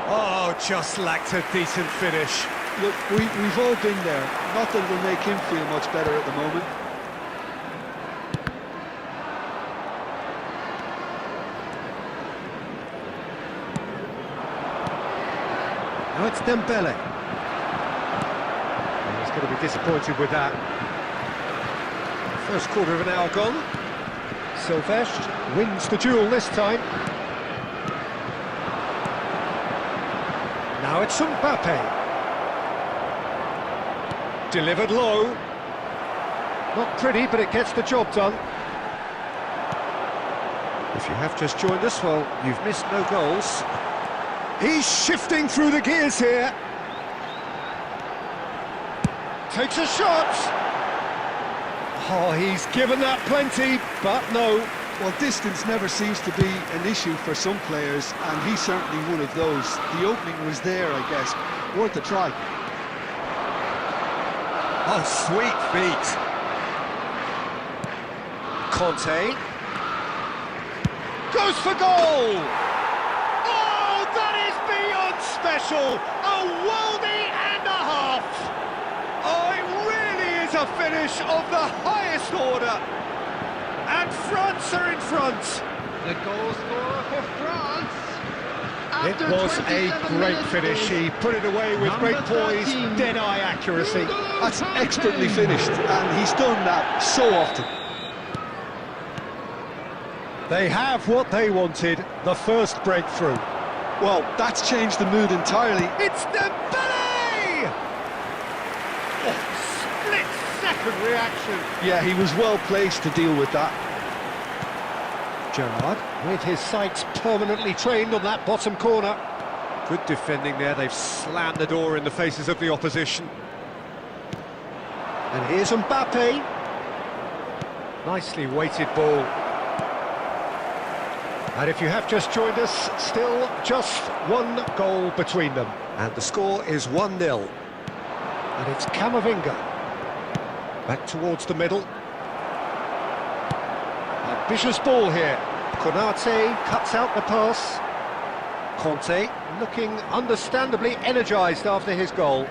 Oh, just lacked a decent finish. Look, we've all been there. Not that it'll make him feel much better at the moment. Now it's Dembele. And he's going to be disappointed with that. First quarter of an hour gone. Silvesh wins the duel this time. Now it's Mbappe. Delivered low. Not pretty, but it gets the job done. If you have just joined us, well, you've missed no goals. He's shifting through the gears here. Takes a shot. Oh, he's given that plenty, but no. Well, distance never seems to be an issue for some players, and he's certainly one of those. The opening was there, I guess. Worth a try. Oh, sweet feet. Conte. Goes for goal! Oh, that is beyond special! A worldie and a half! Oh, it really is a finish of the highest order! And France are in front! The goal scorer for France. It After was a 27 great minutes, finish. He put it away with Number great poise, 13. dead-eye accuracy. That's expertly finished, and he's done that so often. They have what they wanted, the first breakthrough. Well, that's changed the mood entirely. It's Dembele! Oh, split-second reaction. Yeah, he was well placed to deal with that. Gerrard, with his sights permanently trained on that bottom corner. Good defending there, they've slammed the door in the faces of the opposition. And here's Mbappe. Nicely weighted ball. And if you have just joined us, still just one goal between them. And the score is 1-0. And it's Camavinga. Back towards the middle. Ambitious ball here. Konate cuts out the pass. Conte looking understandably energised after his goal.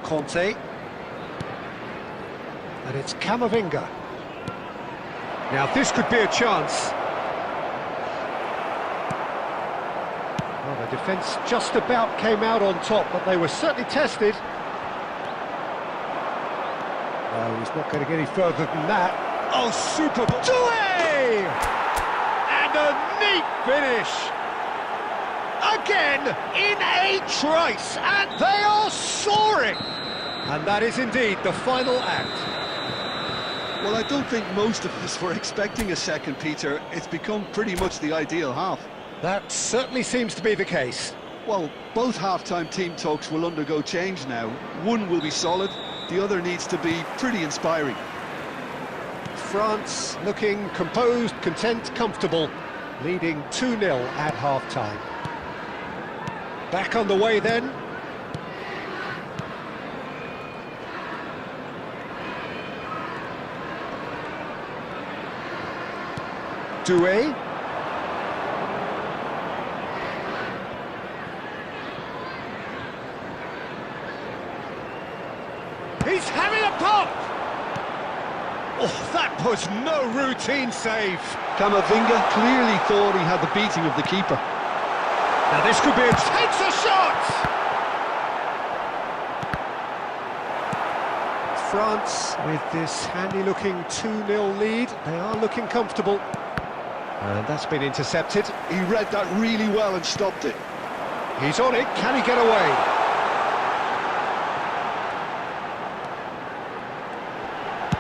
Conte. And it's Camavinga. Now this could be a chance. Well, the defence just about came out on top, but they were certainly tested. No, he's not going to get any further than that. Oh, super ball. Doué! And a neat finish. Again, in a trice, and they are soaring. And that is indeed the final act. Well, I don't think most of us were expecting a second, Peter. It's become pretty much the ideal half. That certainly seems to be the case. Well, both half-time team talks will undergo change now. One will be solid, the other needs to be pretty inspiring. France looking composed, content, comfortable, leading 2-0 at half-time. Back on the way then. Doué. He's having a pop! Oh, that was no routine save. Camavinga clearly thought he had the beating of the keeper. Now this could be takes a shot! France with this handy-looking 2-0 lead. They are looking comfortable. And that's been intercepted. He read that really well and stopped it. He's on it. Can he get away?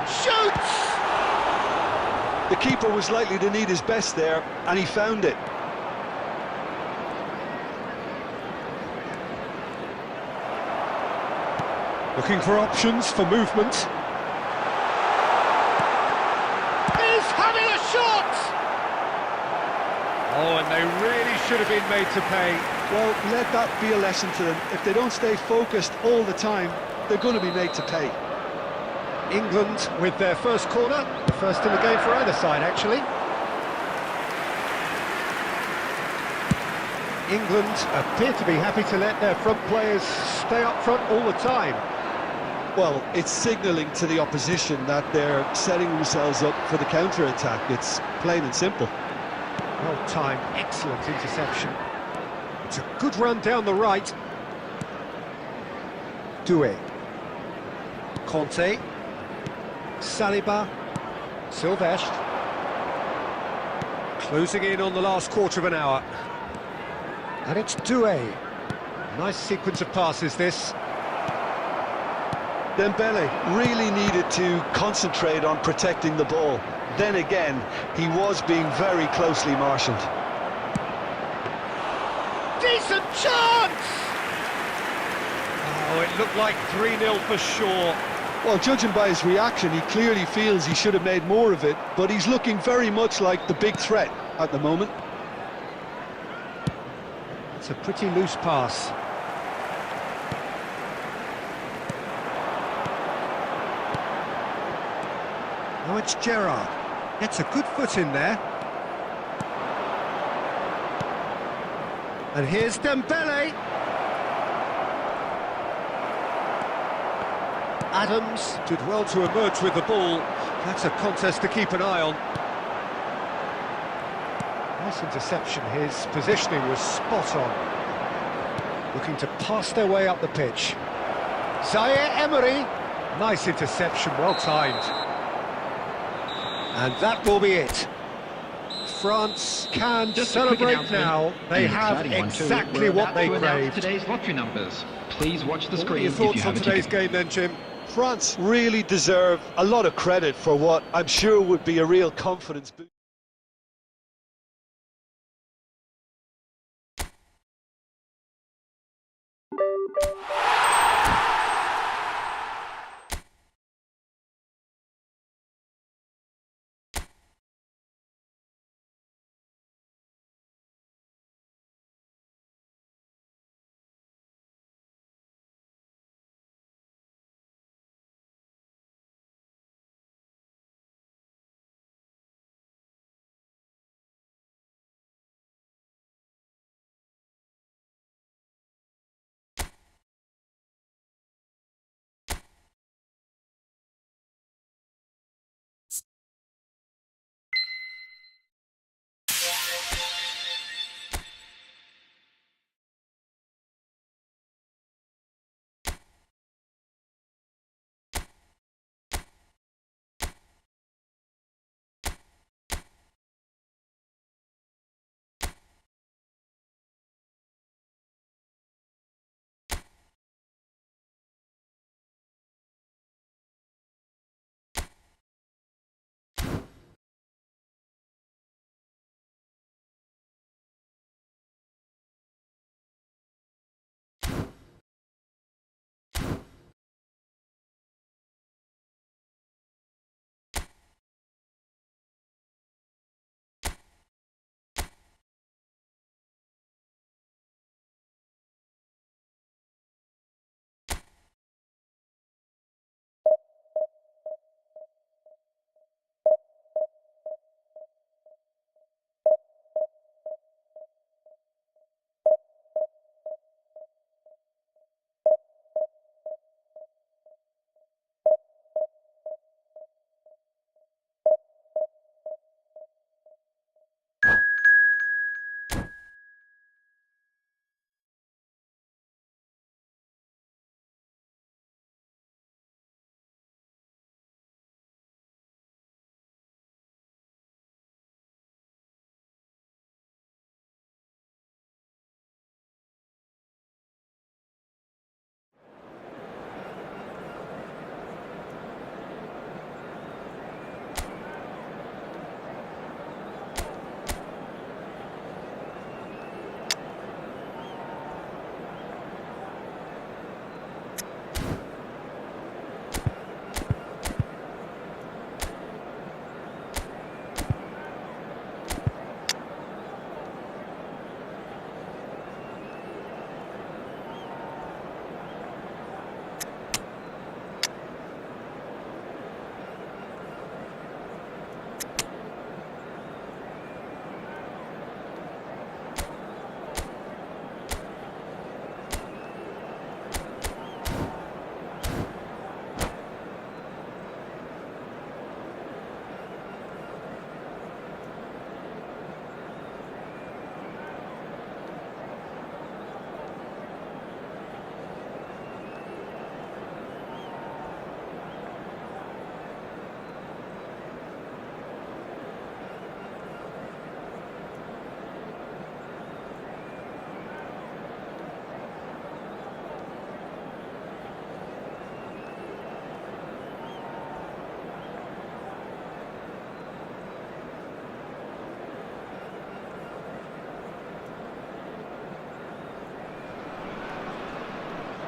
Shoots! The keeper was likely to need his best there, and he found it. Looking for options for movement. He's having a shot! Oh, and they really should have been made to pay. Well, let that be a lesson to them. If they don't stay focused all the time, they're going to be made to pay. England with their first corner. The first in the game for either side, actually. England appear to be happy to let their front players stay up front all the time. Well, it's signalling to the opposition that they're setting themselves up for the counter-attack. It's plain and simple. Well timed, excellent interception. It's a good run down the right. Doué. Conte. Saliba. Silvestre. Closing in on the last quarter of an hour. And it's Doué. Nice sequence of passes, this. Dembele really needed to concentrate on protecting the ball. Then again, he was being very closely marshalled. Decent chance! Oh, it looked like 3-0 for sure. Well, judging by his reaction, he clearly feels he should have made more of it, but he's looking very much like the big threat at the moment. It's a pretty loose pass. Now it's Gerrard. Gets a good foot in there. And here's Dembele. Adams did well to emerge with the ball. That's a contest to keep an eye on. Nice interception. His positioning was spot on. Looking to pass their way up the pitch. Zaire Emery. Nice interception, well timed. And that will be it. France can Just a quick celebrate announcement, now. They and an have exciting one too. exactly We're what about they to announce craved. today's lottery numbers. Please watch the What are screen your if you thoughts have on a today's ticket. game then, Jim? France really deserve a lot of credit for what I'm sure would be a real confidence boost.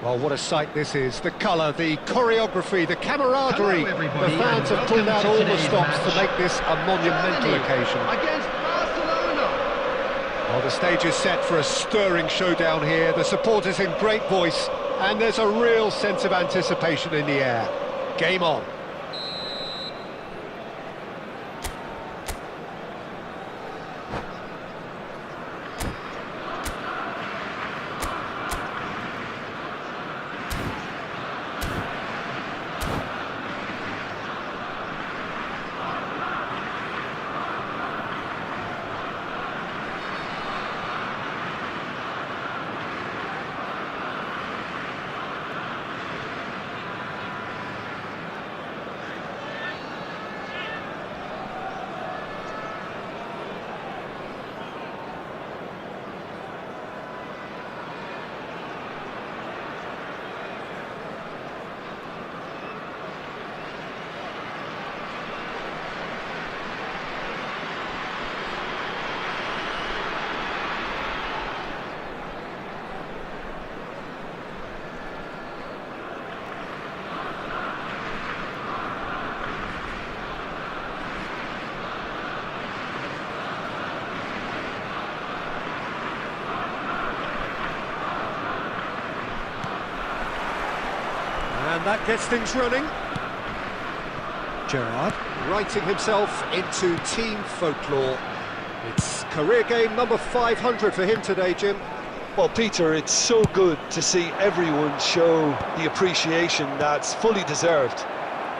Well, what a sight this is. The colour, the choreography, the camaraderie. Hello, everybody, The fans and have pulled out welcome to all the today's stops to match. make this a monumental Germany occasion. Against Barcelona. Well, the stage is set for a stirring showdown here. The supporters in great voice, and there's a real sense of anticipation in the air. Game on. And that gets things running. Gerrard writing himself into team folklore. It's career game number 500 for him today, Jim. Well, Peter, it's so good to see everyone show the appreciation that's fully deserved.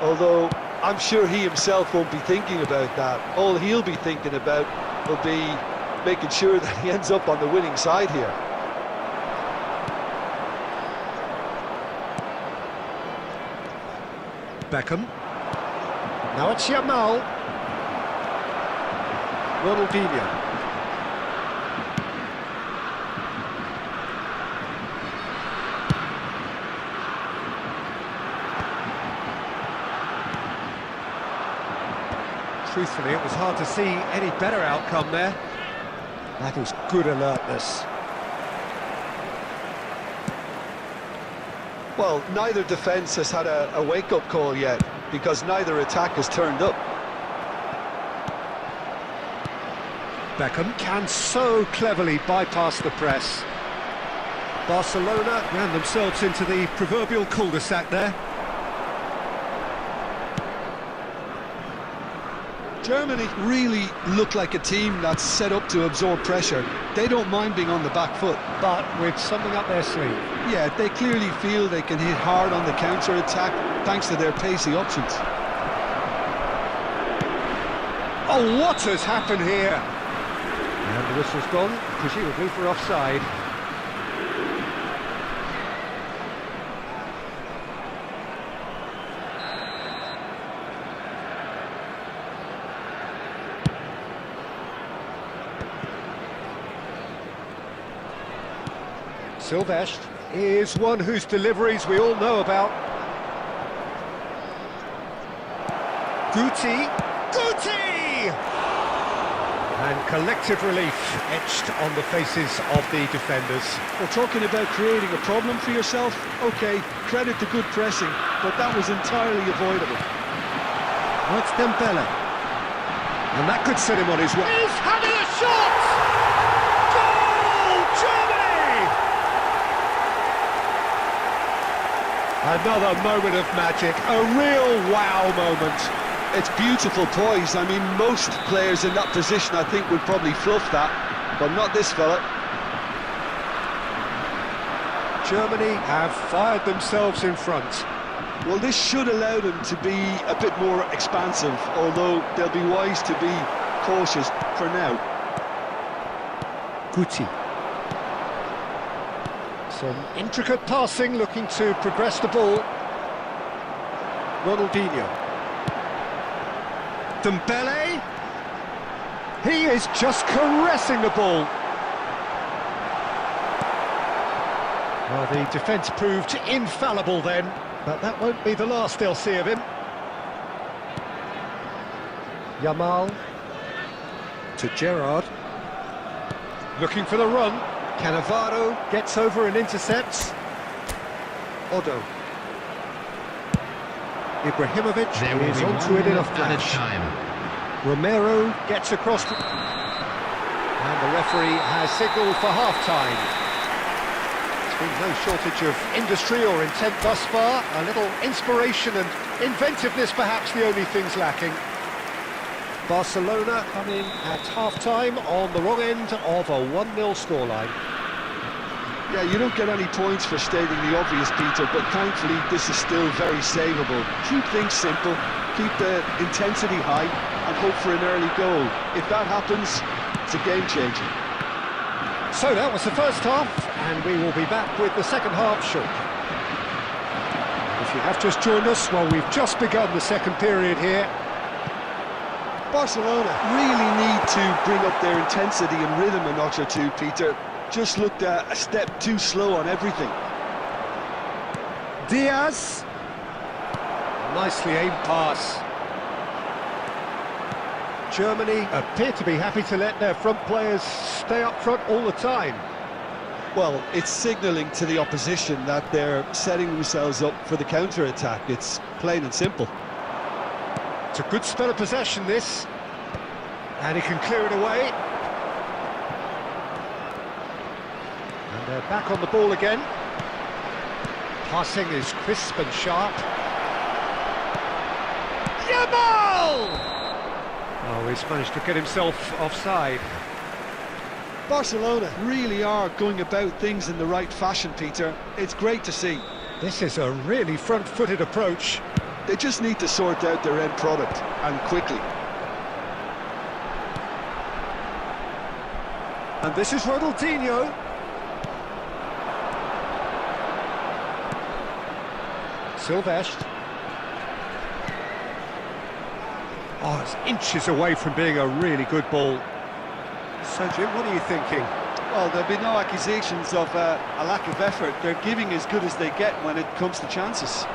Although I'm sure he himself won't be thinking about that. All he'll be thinking about will be making sure that he ends up on the winning side here. Beckham. Now it's Yamal. Ronaldinho. Truthfully, it was hard to see any better outcome there. That was good alertness. Well, neither defence has had a wake-up call yet, because neither attack has turned up. Beckham can so cleverly bypass the press. Barcelona ran themselves into the proverbial cul-de-sac there. Germany really look like a team that's set up to absorb pressure. They don't mind being on the back foot. But with something up their sleeve. Yeah, they clearly feel they can hit hard on the counter-attack thanks to their pacey options. Oh, what has happened here? And the whistle's gone, presumably for offside. Silvestre is one whose deliveries we all know about. Guti! And collective relief etched on the faces of the defenders. Well, talking about creating a problem for yourself, okay, credit to good pressing, but that was entirely avoidable. Well, it's Dembele. And that could set him on his way. He's having a shot! Goal! Germany! Another moment of magic, a real wow moment. It's beautiful poise. I mean, most players in that position, I think, would probably fluff that, but not this fella. Germany have fired themselves in front. Well, this should allow them to be a bit more expansive, although they'll be wise to be cautious for now. Guti. Some intricate passing, looking to progress the ball. Ronaldinho. Dembele. He is just caressing the ball. Well, the defence proved infallible then, but that won't be the last they'll see of him. Yamal to Gerrard. Looking for the run. Cannavaro gets over and intercepts. Odo. Ibrahimovic There will is be onto 1 it in a minute added flash. time. Romero gets across, and the referee has signalled for half-time. There's been no shortage of industry or intent thus far. A little inspiration and inventiveness, perhaps the only things lacking. Barcelona come in at half-time on the wrong end of a 1-0 scoreline. Yeah, you don't get any points for stating the obvious, Peter, but thankfully this is still very savable. Keep things simple, keep the intensity high, and hope for an early goal. If that happens, it's a game changer. So that was the first half, and we will be back with the second half shortly. If you have just joined us, well, we've just begun the second period here. Barcelona really need to bring up their intensity and rhythm a notch or two, Peter. Just looked a step too slow on everything. Diaz. Nicely aimed pass. Germany appear to be happy to let their front players stay up front all the time. Well, it's signalling to the opposition that they're setting themselves up for the counter-attack. It's plain and simple. It's a good spell of possession, this. And he can clear it away. And they're back on the ball again. Passing is crisp and sharp. Yamal! Oh, he's managed to get himself offside. Barcelona really are going about things in the right fashion, Peter. It's great to see. This is a really front-footed approach. They just need to sort out their end product, and quickly. And this is Ronaldinho. Silvestre. Oh, it's inches away from being a really good ball. So, Jim, what are you thinking? Well, there'll be no accusations of a lack of effort. They're giving as good as they get when it comes to chances.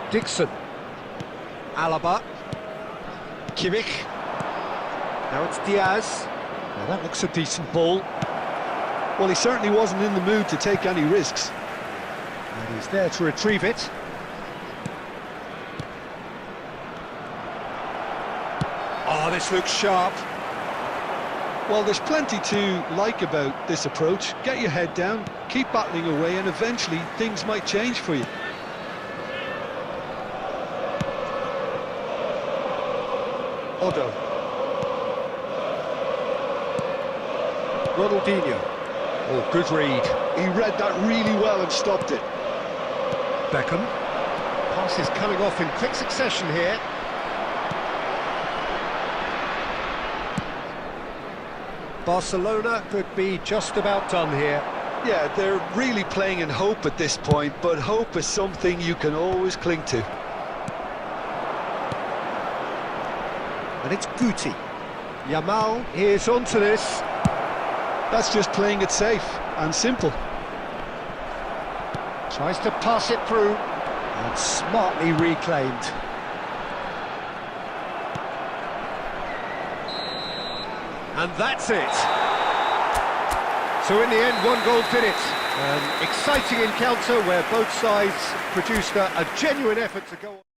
Dixon. Alaba. Kimmich. Now it's Diaz. Now that looks a decent ball. Well, he certainly wasn't in the mood to take any risks. And he's there to retrieve it. Oh, this looks sharp. Well, there's plenty to like about this approach. Get your head down, keep battling away, and eventually things might change for you. Odo. Ronaldinho. Oh, good read. He read that really well and stopped it. Beckham. Passes coming off in quick succession here. Barcelona could be just about done here. Yeah, they're really playing in hope at this point, but hope is something you can always cling to. And it's Guti. Yamal is onto this. That's just playing it safe and simple. Tries to pass it through. And smartly reclaimed. And that's it. So in the end, 1 goal did it. An exciting encounter where both sides produced a genuine effort to go on.